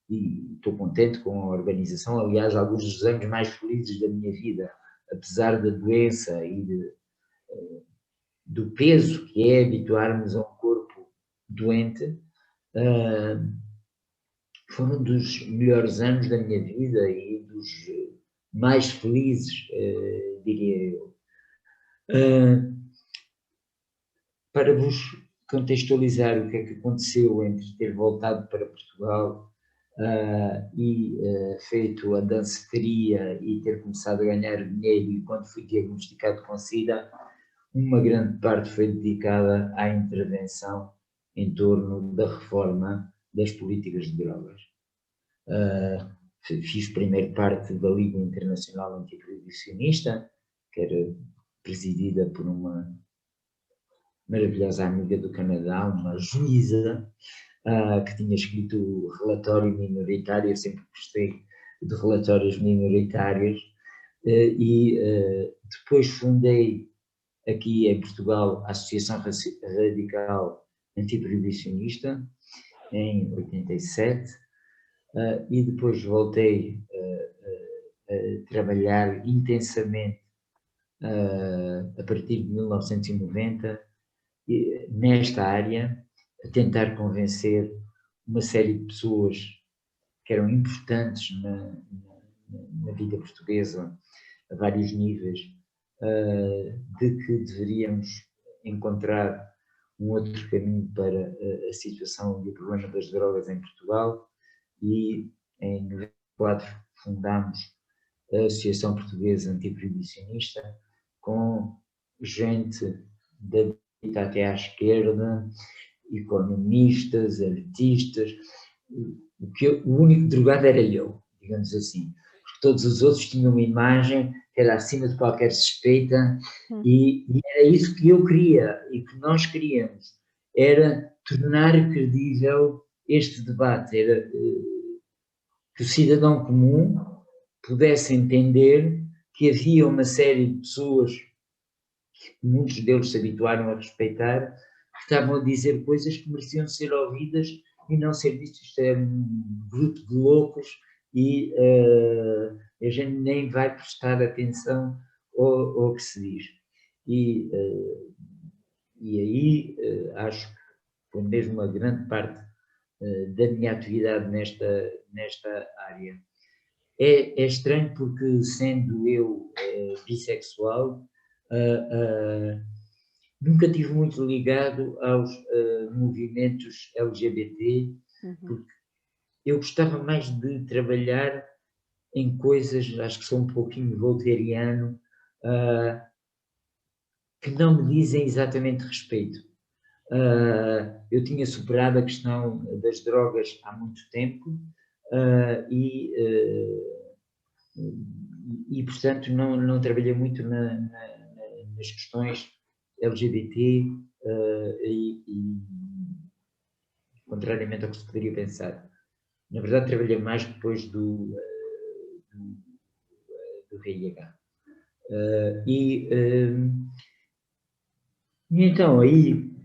e estou contente com a organização. Aliás, alguns dos anos mais felizes da minha vida, apesar da doença e do peso que é habituarmos a um corpo doente, foram dos melhores anos da minha vida e dos mais felizes, diria eu. Para vos contextualizar o que é que aconteceu entre ter voltado para Portugal e feito a danceteria e ter começado a ganhar dinheiro, e quando fui diagnosticado com SIDA, uma grande parte foi dedicada à intervenção em torno da reforma das políticas de drogas. Fiz primeiro parte da Liga Internacional Antiproibicionista, que era presidida por uma maravilhosa amiga do Canadá, uma juíza, que tinha escrito o relatório minoritário. Eu sempre gostei de relatórios minoritários, e depois fundei aqui em Portugal a Associação Radical Antiproibicionista, em 87, e depois voltei a trabalhar intensamente a partir de 1990 nesta área, a tentar convencer uma série de pessoas que eram importantes na vida portuguesa, a vários níveis, de que deveríamos encontrar um outro caminho para a situação e o problema das drogas em Portugal, e em 1994 fundámos a Associação Portuguesa Antiproibicionista, com gente da direita até à esquerda, economistas, artistas. O único drogado era eu, digamos assim, porque todos os outros tinham uma imagem que era acima de qualquer suspeita, e era isso que eu queria e que nós queríamos, era tornar credível este debate, era que o cidadão comum pudesse entender que havia uma série de pessoas, que muitos deles se habituaram a respeitar, que estavam a dizer coisas que mereciam ser ouvidas e não ser vistas. Isto é um grupo de loucos e a gente nem vai prestar atenção ao que se diz. E aí acho que foi mesmo uma grande parte da minha atividade nesta área. É estranho porque, sendo eu bissexual, nunca estive muito ligado aos movimentos LGBT, porque eu gostava mais de trabalhar em coisas, acho que sou um pouquinho voltairiano, que não me dizem exatamente respeito. Eu tinha superado a questão das drogas há muito tempo, e portanto não trabalhei muito nas questões LGBT, e contrariamente ao que se poderia pensar. Na verdade trabalhei mais depois do VIH. E então aí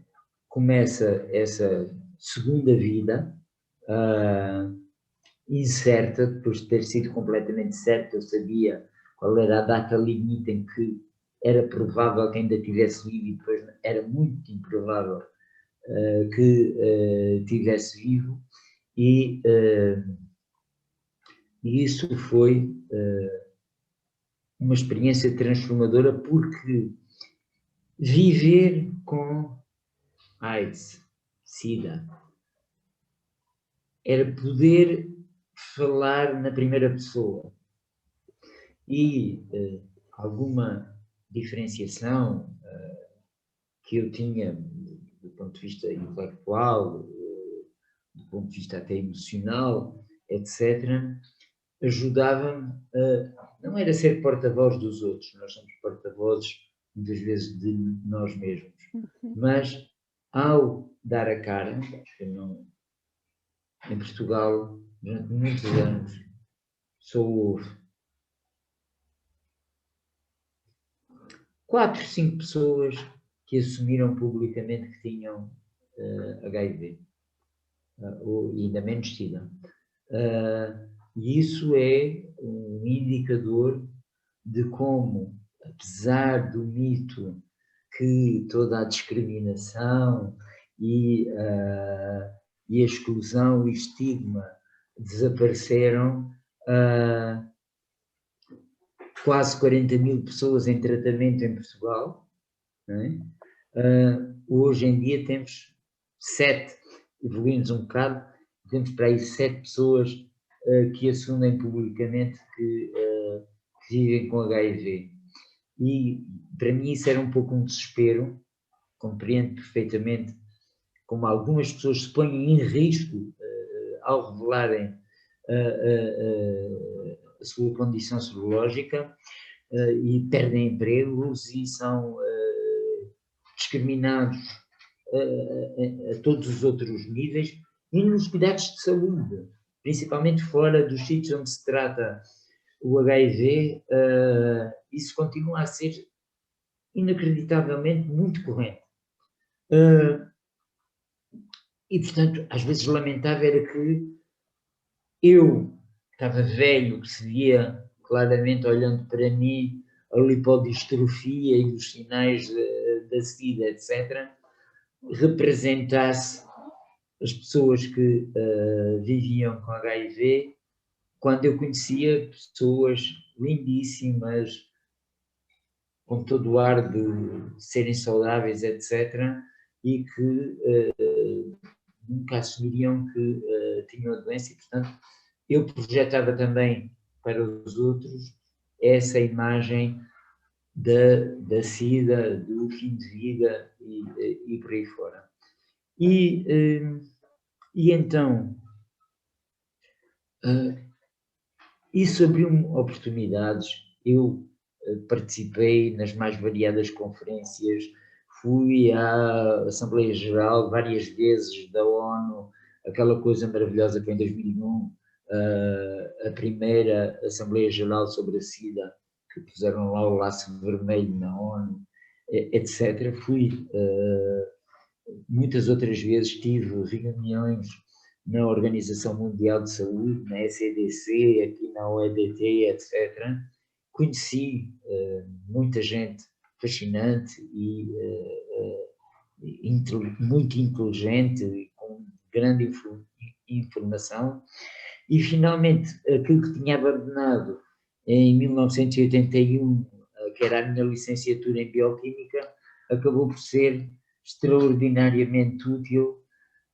começa essa segunda vida, incerta, depois de ter sido completamente certa. Eu sabia qual era a data limite em que era provável que ainda tivesse vivo, e depois era muito improvável que tivesse vivo, e isso foi uma experiência transformadora, porque viver com AIDS, SIDA, era poder falar na primeira pessoa, e alguma diferenciação que eu tinha do ponto de vista intelectual, do ponto de vista até emocional, etc., ajudava-me a, não era ser porta-voz dos outros, nós somos porta-vozes muitas vezes de nós mesmos, mas ao dar a cara, em Portugal, durante muitos anos, só houve 4, 5 pessoas que assumiram publicamente que tinham HIV, ou ainda menos SIDA. E isso é um indicador de como, apesar do mito que toda a discriminação e a exclusão e estigma desapareceram, quase 40 mil pessoas em tratamento em Portugal, não é? Hoje em dia temos 7, evoluímos um bocado, temos para aí 7 pessoas que assumem publicamente que vivem com HIV. E para mim isso era um pouco um desespero. Compreendo perfeitamente como algumas pessoas se põem em risco ao revelarem a sua condição sorológica, e perdem empregos e são discriminados a todos os outros níveis, e nos cuidados de saúde, principalmente fora dos sítios onde se trata o HIV, isso continua a ser inacreditavelmente muito corrente. E, portanto, às vezes lamentável era que eu, que estava velho, que se via claramente olhando para mim a lipodistrofia e os sinais da SIDA, etc., representasse as pessoas que viviam com HIV, quando eu conhecia pessoas lindíssimas, com todo o ar de serem saudáveis, etc., e que nunca assumiriam que tinham a doença, e, portanto, eu projetava também para os outros essa imagem da SIDA, do fim de vida e por aí fora. E então, isso abriu-me oportunidades. Eu participei nas mais variadas conferências, fui à Assembleia Geral várias vezes da ONU, aquela coisa maravilhosa que foi em 2001, a primeira Assembleia Geral sobre a SIDA, que puseram lá o laço vermelho na ONU, etc. Fui muitas outras vezes, tive reuniões na Organização Mundial de Saúde, na ECDC, aqui na OEDT, etc. Conheci muita gente fascinante e muito inteligente e com grande informação, e finalmente aquilo que tinha abandonado em 1981, que era a minha licenciatura em Bioquímica, acabou por ser extraordinariamente útil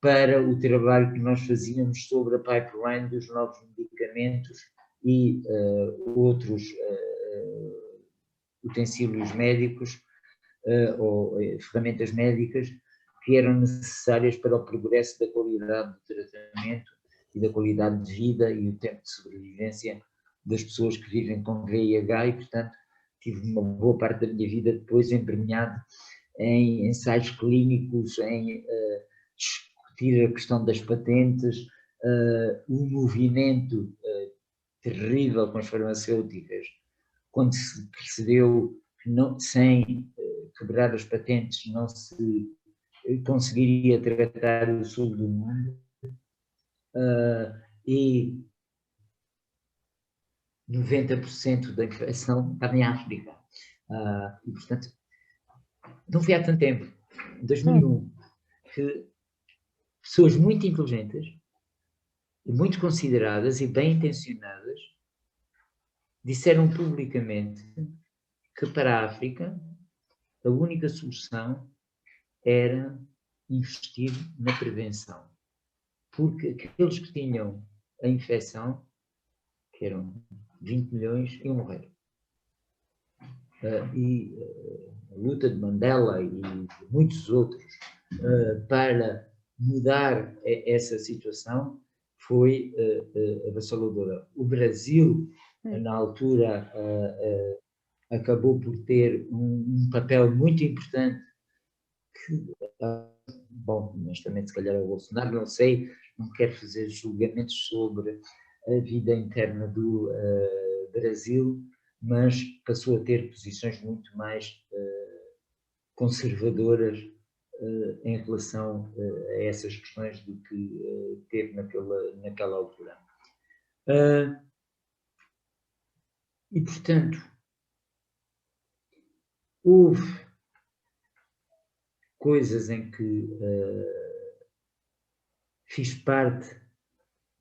para o trabalho que nós fazíamos sobre a pipeline dos novos medicamentos e outros utensílios médicos ou ferramentas médicas que eram necessárias para o progresso da qualidade do tratamento e da qualidade de vida e o tempo de sobrevivência das pessoas que vivem com VIH, e, portanto, tive uma boa parte da minha vida depois embrenhado em ensaios clínicos, em discutir a questão das patentes, o movimento terrível com as farmacêuticas, quando se percebeu que não, sem quebrar as patentes não se conseguiria tratar o sul do mundo, e 90% da infecção estava em África. E, portanto, não foi há tanto tempo, em 2001, que pessoas muito inteligentes, muito consideradas e bem intencionadas disseram publicamente que para a África a única solução era investir na prevenção, porque aqueles que tinham a infecção, que eram 20 milhões, iam morrer. E a luta de Mandela e de muitos outros para mudar essa situação foi avassaladora. O Brasil, na altura, acabou por ter um papel muito importante que, bom, honestamente, se calhar é o Bolsonaro, não sei, não quero fazer julgamentos sobre a vida interna do Brasil, mas passou a ter posições muito mais conservadoras em relação a essas questões do que teve naquela altura. E, portanto, houve coisas em que fiz parte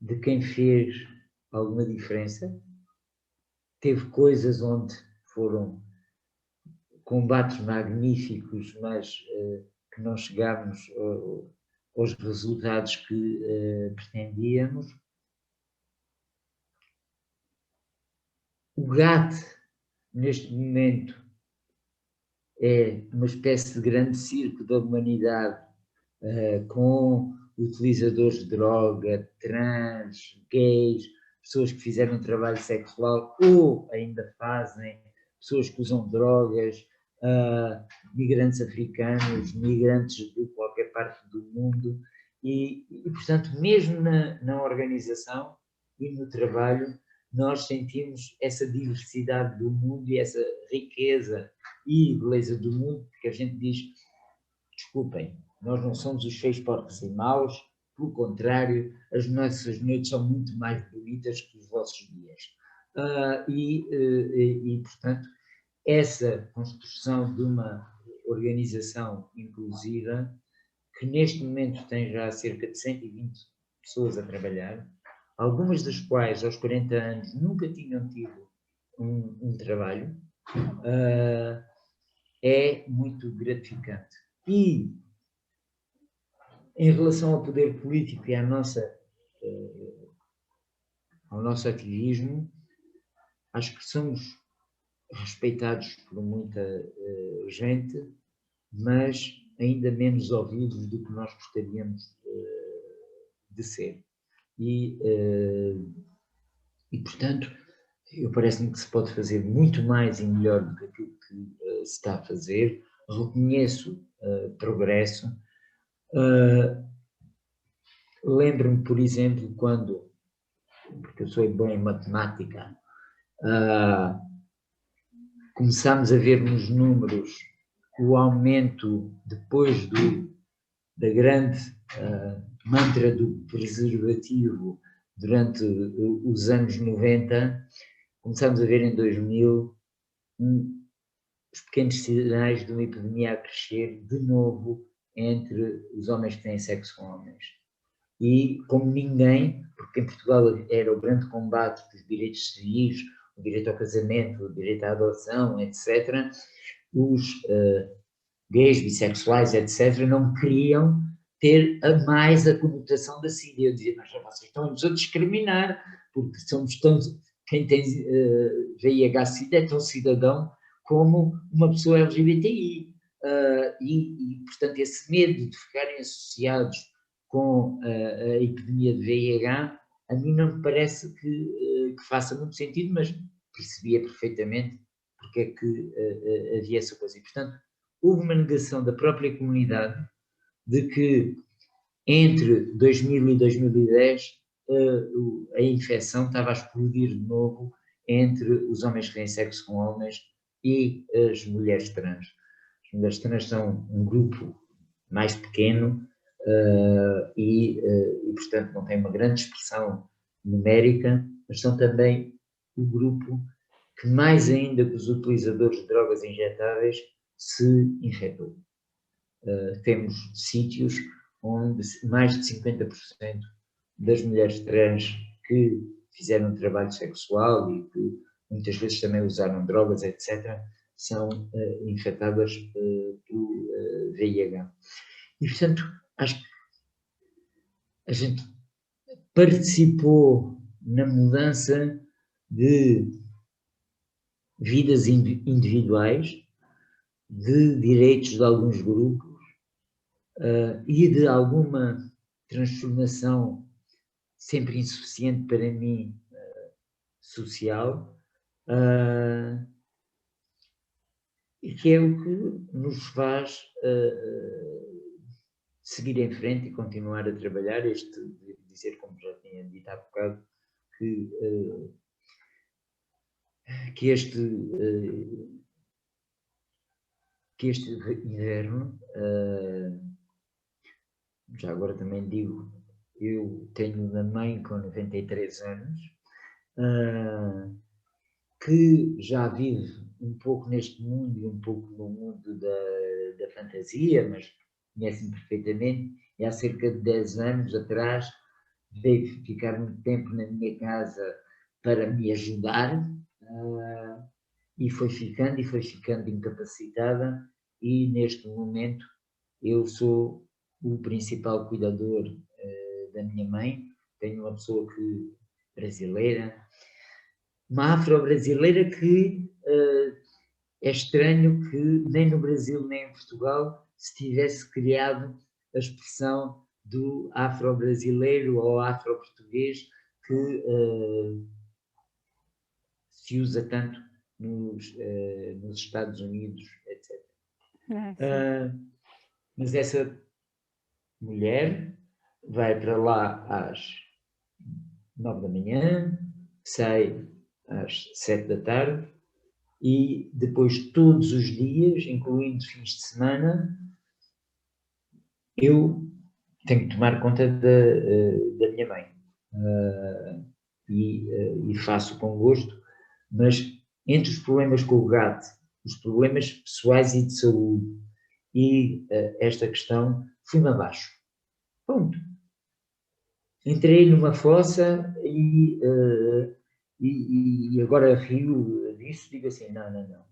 de quem fez alguma diferença. Teve coisas onde foram combates magníficos, mas que não chegámos aos resultados que pretendíamos. O GATT, neste momento, é uma espécie de grande circo da humanidade, com utilizadores de droga, trans, gays, pessoas que fizeram trabalho sexual ou ainda fazem, pessoas que usam drogas, migrantes africanos, migrantes de qualquer parte do mundo, e portanto, mesmo na organização e no trabalho, nós sentimos essa diversidade do mundo e essa riqueza e beleza do mundo, porque a gente diz, desculpem, nós não somos os feios, porcos e maus, pelo contrário, as nossas noites são muito mais bonitas que os vossos dias. E, portanto, essa construção de uma organização inclusiva, que neste momento tem já cerca de 120 pessoas a trabalhar, algumas das quais aos 40 anos nunca tinham tido um trabalho, é muito gratificante. E, em relação ao poder político e ao nosso ativismo, acho que somos respeitados por muita gente, mas ainda menos ouvidos do que nós gostaríamos de ser. E, portanto, parece-me que se pode fazer muito mais e melhor do que aquilo que se está a fazer. Reconheço progresso. Lembro-me, por exemplo, quando, porque eu sou bom em matemática, começámos a ver nos números o aumento depois da grande mantra do preservativo durante os anos 90, começámos a ver em 2000 os pequenos sinais de uma epidemia a crescer de novo entre os homens que têm sexo com homens. E como ninguém, porque em Portugal era o grande combate dos direitos civis, o direito ao casamento, o direito à adoção, etc., os gays, bissexuais, etc., não queriam ter mais a conotação da SIDA. Eu dizia, mas vocês estão-nos a discriminar, porque somos tão... Quem tem VIH-Sida é tão cidadão como uma pessoa LGBTI. Portanto, esse medo de ficarem associados com a epidemia de VIH, a mim não me parece que faça muito sentido, mas percebia perfeitamente porque é que havia essa coisa. E, portanto, houve uma negação da própria comunidade de que entre 2000 e 2010 a infecção estava a explodir de novo entre os homens que têm sexo com homens e as mulheres trans. As mulheres trans são um grupo mais pequeno e, portanto, não têm uma grande expressão numérica, mas são também o grupo que, mais ainda que os utilizadores de drogas injetáveis, se infectou. Temos sítios onde mais de 50% das mulheres trans que fizeram trabalho sexual e que muitas vezes também usaram drogas, etc., são infectadas pelo VIH. E, portanto, acho que a gente participou na mudança de vidas individuais, de direitos de alguns grupos e de alguma transformação sempre insuficiente para mim social, e que é o que nos faz seguir em frente e continuar a trabalhar. Dizer, como já tinha dito há bocado, que este inverno, já agora também digo, eu tenho uma mãe com 93 anos, que já vive um pouco neste mundo e um pouco no mundo da fantasia, mas conhece-me perfeitamente, e há cerca de 10 anos atrás veio ficar muito tempo na minha casa para me ajudar, e foi ficando incapacitada, e neste momento eu sou o principal cuidador da minha mãe. Tenho uma pessoa brasileira, uma afro-brasileira que é estranho que nem no Brasil nem em Portugal se tivesse criado a expressão do afro-brasileiro ou afro-português que se usa tanto nos Estados Unidos, etc. Mas essa mulher vai para lá às 9 da manhã, sai às 7 da tarde, e depois todos os dias, incluindo fins de semana, eu tenho que tomar conta da minha mãe. E faço com gosto, mas entre os problemas com o gato, os problemas pessoais e de saúde e esta questão, fui-me abaixo. Pronto. Entrei numa fossa e agora rio disso, digo assim, não.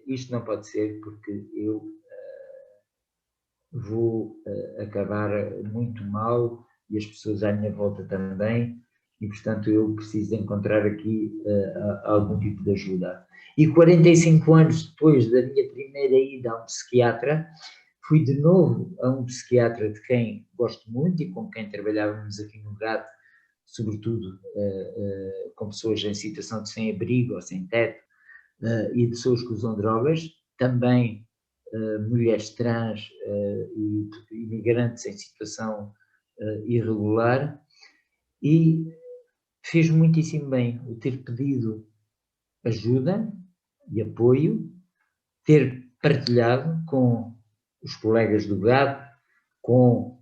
isto não pode ser, porque eu vou acabar muito mal e as pessoas à minha volta também, e portanto eu preciso encontrar aqui algum tipo de ajuda. E 45 anos depois da minha primeira ida a um psiquiatra, fui de novo a um psiquiatra de quem gosto muito e com quem trabalhávamos aqui no GAT, sobretudo com pessoas em situação de sem-abrigo ou sem-teto, e pessoas que usam drogas, também mulheres trans e imigrantes em situação irregular, e fez muitíssimo bem o ter pedido ajuda e apoio, ter partilhado com os colegas do GAD,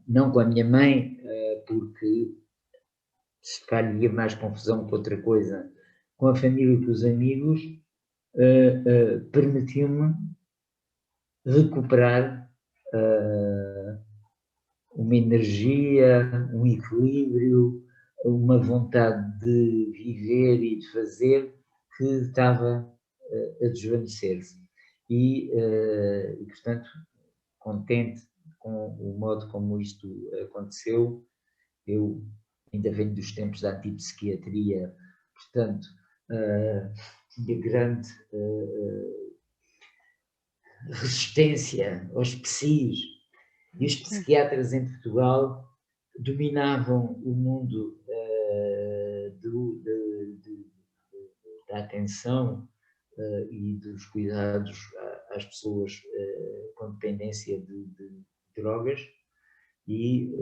não com a minha mãe, porque se calhar ia mais confusão que outra coisa, com a família e com os amigos, permitiu-me recuperar uma energia, um equilíbrio, uma vontade de viver e de fazer que estava a desvanecer-se. E, portanto, contente com o modo como isto aconteceu, eu ainda venho dos tempos da antipsiquiatria, portanto, tinha grande resistência aos psis, e os psiquiatras em Portugal dominavam o mundo da atenção e dos cuidados às pessoas com dependência de drogas, e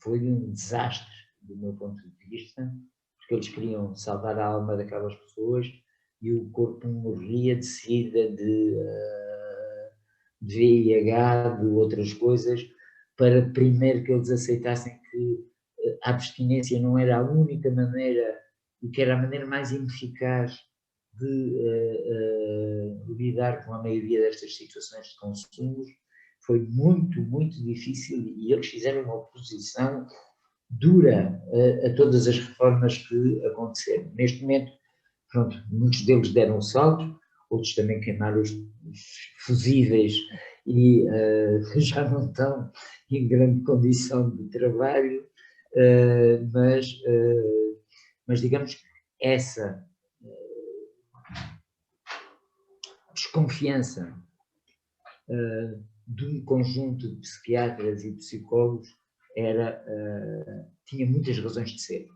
foi um desastre do meu ponto de vista, porque eles queriam salvar a alma daquelas pessoas e o corpo morria de sida, de VIH, de outras coisas, para primeiro que eles aceitassem que a abstinência não era a única maneira e que era a maneira mais ineficaz de lidar com a maioria destas situações de consumos. Foi muito, muito difícil, e eles fizeram uma oposição dura a todas as reformas que aconteceram. Neste momento, pronto, muitos deles deram um salto, outros também queimaram os fusíveis e já não estão em grande condição de trabalho, mas digamos que essa desconfiança de um conjunto de psiquiatras e psicólogos tinha muitas razões de ser.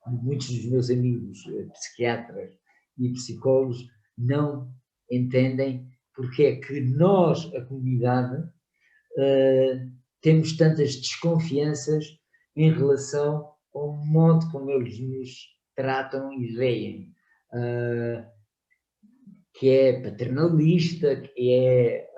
Muitos dos meus amigos psiquiatras e psicólogos não entendem porque é que nós, a comunidade, temos tantas desconfianças em relação ao modo como eles nos tratam e veem, que é paternalista, que é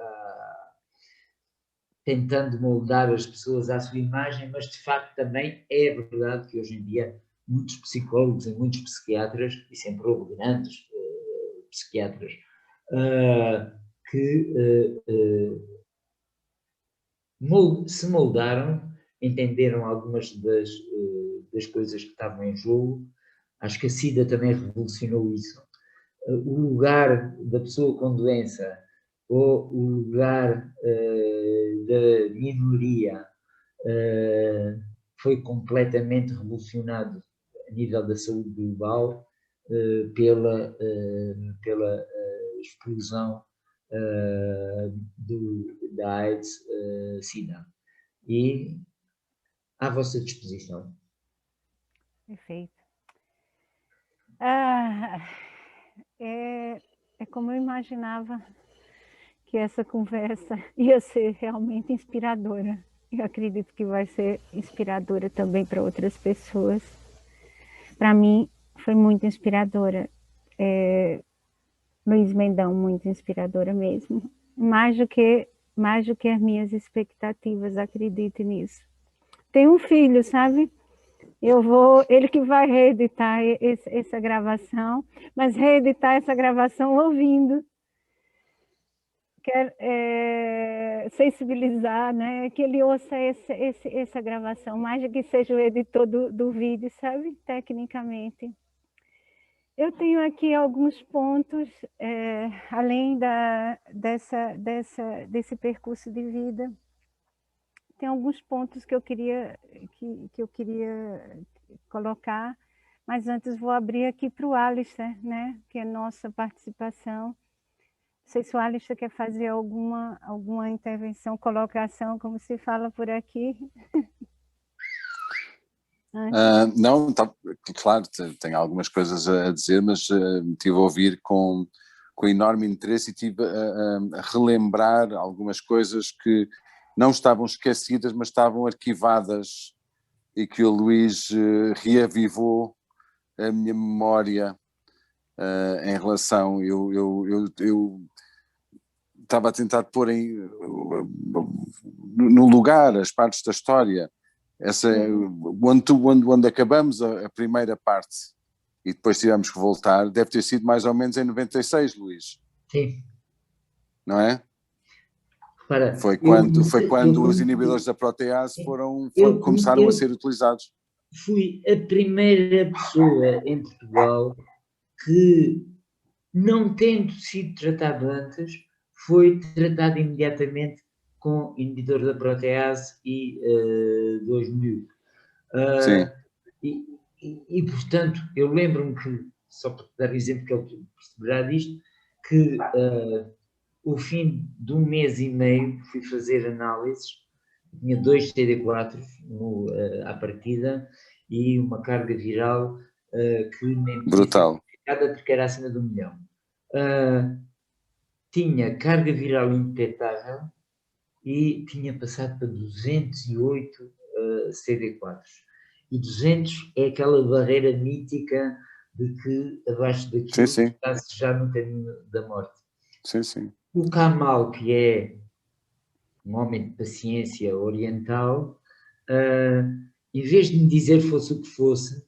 tentando moldar as pessoas à sua imagem, mas de facto também é verdade que hoje em dia muitos psicólogos e muitos psiquiatras, e sempre houve grandes psiquiatras, que se moldaram, entenderam algumas das coisas que estavam em jogo. Acho que a SIDA também revolucionou isso. O lugar da pessoa com doença, ou o lugar da minoria, foi completamente revolucionado a nível da saúde global pela explosão da AIDS-SIDA. E à vossa disposição. Perfeito. É como eu imaginava que essa conversa ia ser realmente inspiradora. Eu acredito que vai ser inspiradora também para outras pessoas. Para mim, foi muito inspiradora. Luiz Mendão, muito inspiradora mesmo. Mais do que as minhas expectativas, acredite nisso. Tem um filho, sabe? Ele que vai reeditar essa gravação, mas reeditar essa gravação ouvindo. Quer sensibilizar, né? Que ele ouça essa gravação, mais do que seja o editor do vídeo, sabe? Tecnicamente. Eu tenho aqui alguns pontos, além desse percurso de vida. Tem alguns pontos que eu queria colocar, mas antes vou abrir aqui para o Alistair, né, que é nossa participação. Não sei se o Alistair quer fazer alguma intervenção, colocação, como se fala por aqui. Não, tá, claro, tenho algumas coisas a dizer, mas estive a ouvir com enorme interesse e estive a relembrar algumas coisas que não estavam esquecidas, mas estavam arquivadas e que o Luís reavivou a minha memória em relação. Eu estava a tentar pôr no lugar as partes da história. Onde acabamos a primeira parte e depois tivemos que voltar, deve ter sido mais ou menos em 96, Luís. Sim. Não é? Para, foi quando os inibidores da protease começaram a ser utilizados. Fui a primeira pessoa em Portugal que, não tendo sido tratado antes, foi tratado imediatamente com inibidor da protease e 2000. E, portanto, eu lembro-me que, só para dar exemplo que ele perceberá disto, que ao fim de um mês e meio fui fazer análises, tinha 2 CD4 à partida e uma carga viral que nem brutal, porque era acima de 1 milhão. Tinha carga viral indetectável e tinha passado para 208 CD4. E 200 é aquela barreira mítica de que abaixo daquilo está-se já no caminho da morte. Sim, sim. O Kamal, que é um homem de paciência oriental, em vez de me dizer fosse o que fosse,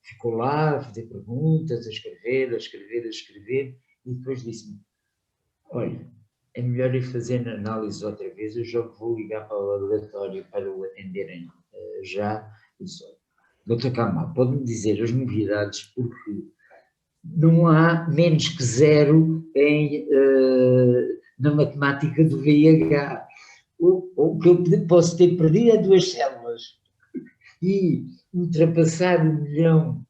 ficou lá a fazer perguntas, a escrever, e depois disse-me: olha, é melhor ir fazer análise outra vez, eu já vou ligar para o laboratório para o atenderem já. E disse: doutor Kamal, pode-me dizer as novidades, porque não há menos que zero na matemática do VIH. O que eu posso ter perdido é 2 células. E ultrapassar 1 milhão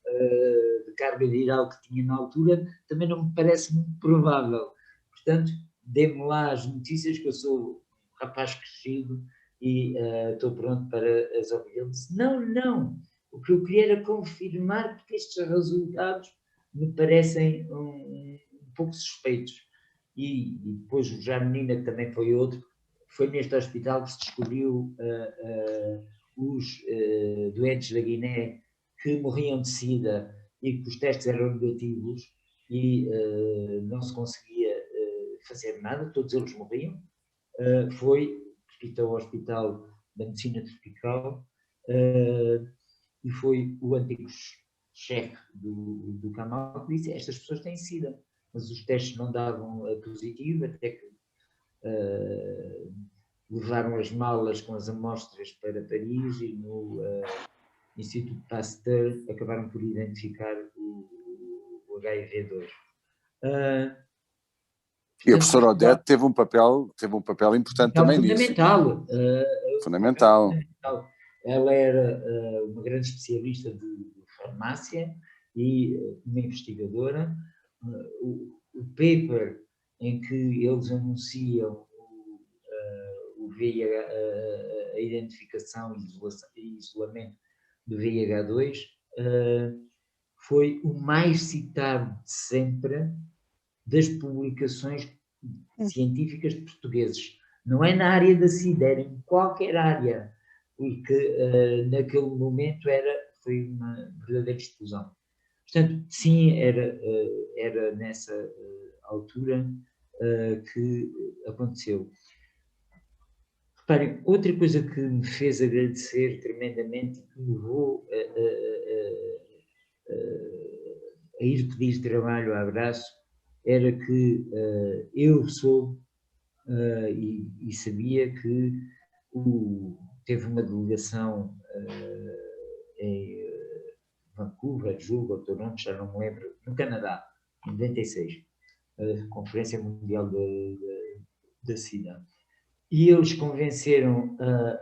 de carga viral que tinha na altura também não me parece muito provável. Portanto, dê-me lá as notícias, que eu sou um rapaz crescido e estou pronto para as ouvir. Ele disse: não, o que eu queria era confirmar, porque estes resultados me parecem um pouco suspeitos. E depois o Janina, que também foi outro, foi neste hospital que se descobriu os doentes da Guiné que morriam de SIDA e que os testes eram negativos e não se conseguia fazer nada, todos eles morriam. Foi ao Hospital da Medicina Tropical e foi o antigo chefe do Kamal que disse: estas pessoas têm SIDA, mas os testes não davam positivo, até que levaram as malas com as amostras para Paris e no Instituto Pasteur acabaram por identificar o HIV-2. E a professora Odete teve um papel importante também nisso. Fundamental. Ela era uma grande especialista de farmácia e uma investigadora. O paper em que eles anunciam a identificação e isolamento do VIH2 foi o mais citado de sempre das publicações científicas portugueses. Não é na área da SIDA, era em qualquer área, porque naquele momento foi uma verdadeira explosão. Portanto, sim, era nessa altura que aconteceu. Reparem, outra coisa que me fez agradecer tremendamente, que me levou a ir pedir trabalho a Abraço, era que eu soube e sabia que teve uma delegação em Vancouver, Vancouver, julgo, ou Toronto, já não me lembro, no Canadá, em 96, a Conferência Mundial da SIDA. E eles convenceram a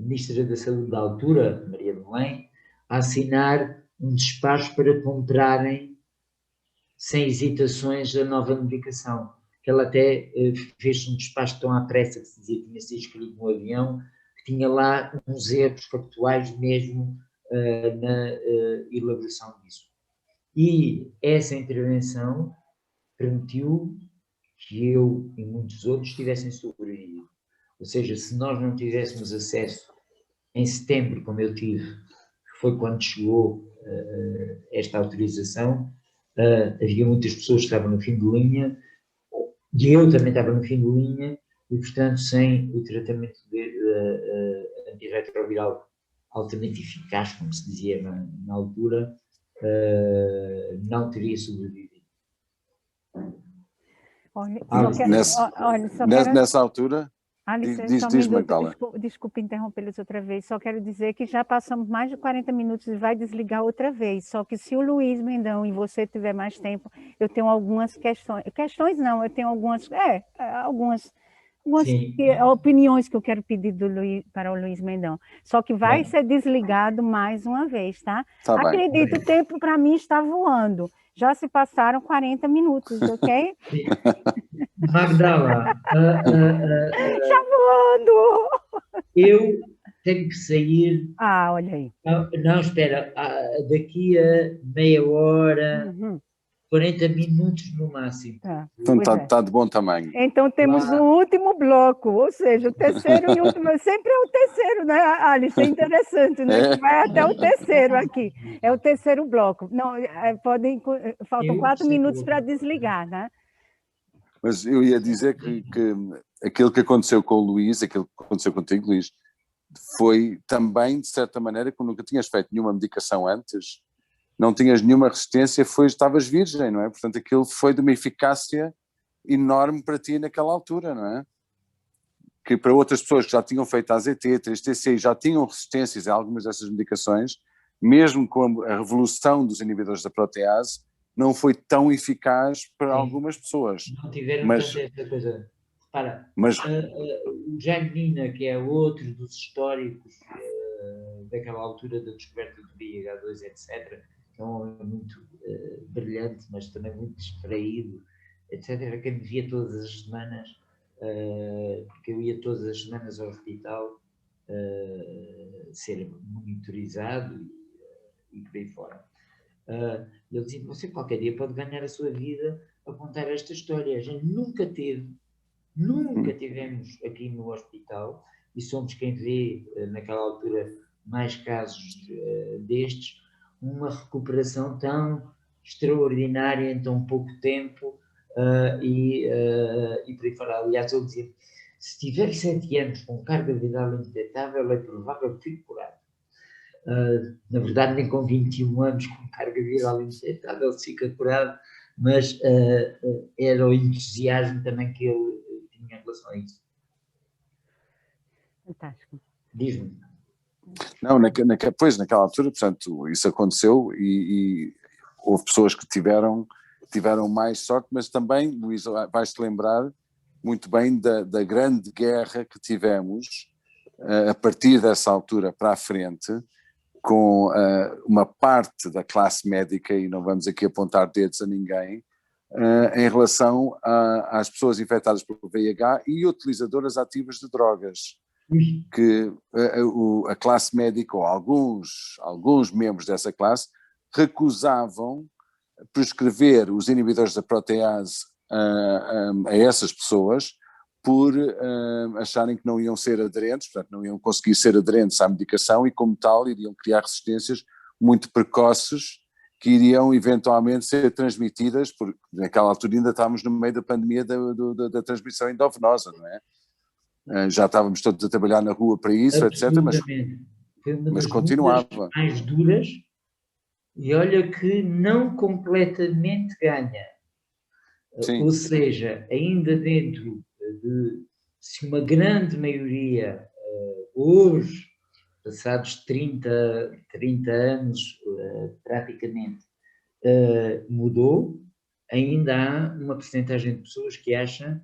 Ministra da Saúde da altura, Maria de Belém, a assinar um despacho para comprarem, sem hesitações, a nova medicação. Ela até fez um despacho tão à pressa que se dizia que tinha sido escrito no avião, que tinha lá uns erros factuais mesmo na elaboração disso. E essa intervenção permitiu que eu e muitos outros tivessem sobrevivido. Ou seja, se nós não tivéssemos acesso em setembro, como eu tive, que foi quando chegou esta autorização, havia muitas pessoas que estavam no fim de linha, e eu também estava no fim de linha, e portanto sem o tratamento antirretroviral altamente eficaz, como se dizia na altura, não teria sobrevivido. Nessa altura, Alice, diz Magdala. Desculpa interrompê-los outra vez, só quero dizer que já passamos mais de 40 minutos e vai desligar outra vez, só que se o Luiz Mendão e você tiver mais tempo, eu tenho algumas questões não, eu tenho algumas opiniões que eu quero pedir para o Luiz Mendão, só que vai ser desligado mais uma vez, tá? Acredito, o tempo para mim está voando. Já se passaram 40 minutos, ok? Magdala, já voando! Eu tenho que sair. Olha aí. Não, espera, daqui a meia hora, 40 minutos no máximo. Então está de bom tamanho. Então temos um último bloco, ou seja, o terceiro e último, sempre é o terceiro, né, Alice? É interessante, né? Vai até o terceiro aqui. É o terceiro bloco. Não, faltam 4 minutos para desligar, né? Mas eu ia dizer que aquilo que aconteceu com o Luís, aquilo que aconteceu contigo, Luís, foi também, de certa maneira, como nunca tinhas feito nenhuma medicação antes, não tinhas nenhuma resistência, estavas virgem, não é? Portanto, aquilo foi de uma eficácia enorme para ti naquela altura, não é? Que para outras pessoas que já tinham feito AZT, 3TC e já tinham resistências a algumas dessas medicações, mesmo com a revolução dos inibidores da protease, não foi tão eficaz para algumas pessoas. Não tiveram tanta essa coisa. Repara, o Jaime, que é outro dos históricos daquela altura da descoberta do VIH2, etc., que é um homem muito brilhante, mas também muito distraído, etc., que me via todas as semanas, porque eu ia todas as semanas ao hospital ser monitorizado e por aí fora. Ele dizia, você qualquer dia pode ganhar a sua vida a contar esta história. A gente nunca tivemos aqui no hospital, e somos quem vê naquela altura mais casos destes, uma recuperação tão extraordinária em tão pouco tempo e por aí fora. Aliás, eu dizia, se tiver 7 anos com carga viral indetetável, é provável que fique curado. Na verdade, nem com 21 anos com carga viral indetetável se fica curado, mas era o entusiasmo também que ele tinha em relação a isso. Fantástico. Diz-me. Não, pois naquela altura, portanto, isso aconteceu e houve pessoas que tiveram mais sorte, mas também, Luís, vais-te lembrar muito bem da grande guerra que tivemos a partir dessa altura para a frente, com uma parte da classe médica, e não vamos aqui apontar dedos a ninguém, em relação às pessoas infectadas pelo VIH e utilizadoras ativas de drogas, que a classe médica, ou alguns membros dessa classe, recusavam prescrever os inibidores da protease a essas pessoas por acharem que não iam ser aderentes, portanto não iam conseguir ser aderentes à medicação e como tal iriam criar resistências muito precoces que iriam eventualmente ser transmitidas, porque naquela altura ainda estávamos no meio da pandemia da transmissão endovenosa, não é? Já estávamos todos a trabalhar na rua para isso, etc. Mas continuava. Mais duras, e olha que não completamente ganha. Sim. Ou seja, ainda dentro de se uma grande maioria hoje passados 30 anos, praticamente, mudou, ainda há uma percentagem de pessoas que acham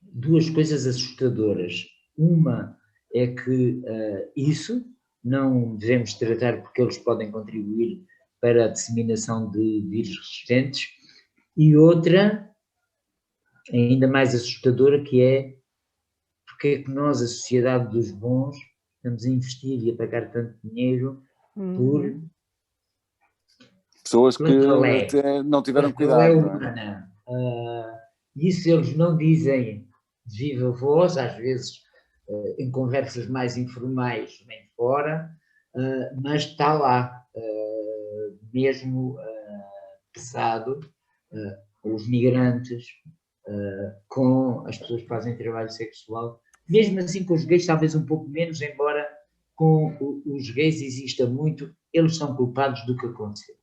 duas coisas assustadoras. Uma é que isso não devemos tratar porque eles podem contribuir para a disseminação de vírus resistentes, e outra, ainda mais assustadora, que é porque é que nós, a sociedade dos bons, estamos a investir e a pagar tanto dinheiro por pessoas que até não tiveram cuidado, não é? humana. Isso eles não dizem de viva voz, às vezes em conversas mais informais, nem fora, mas está lá, mesmo pesado, com os migrantes, com as pessoas que fazem trabalho sexual, mesmo assim com os gays talvez um pouco menos, embora com os gays exista muito, eles são culpados do que aconteceu.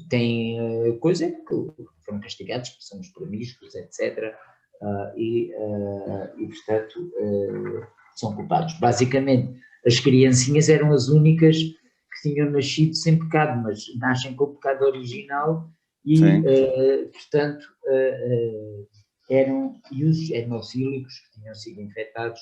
Tem coisa que foram castigados, que são os promíscuos, etc. E portanto, são culpados. Basicamente, as criancinhas eram as únicas que tinham nascido sem pecado, mas nascem com o pecado original e, portanto, eram hemofílicos que tinham sido infectados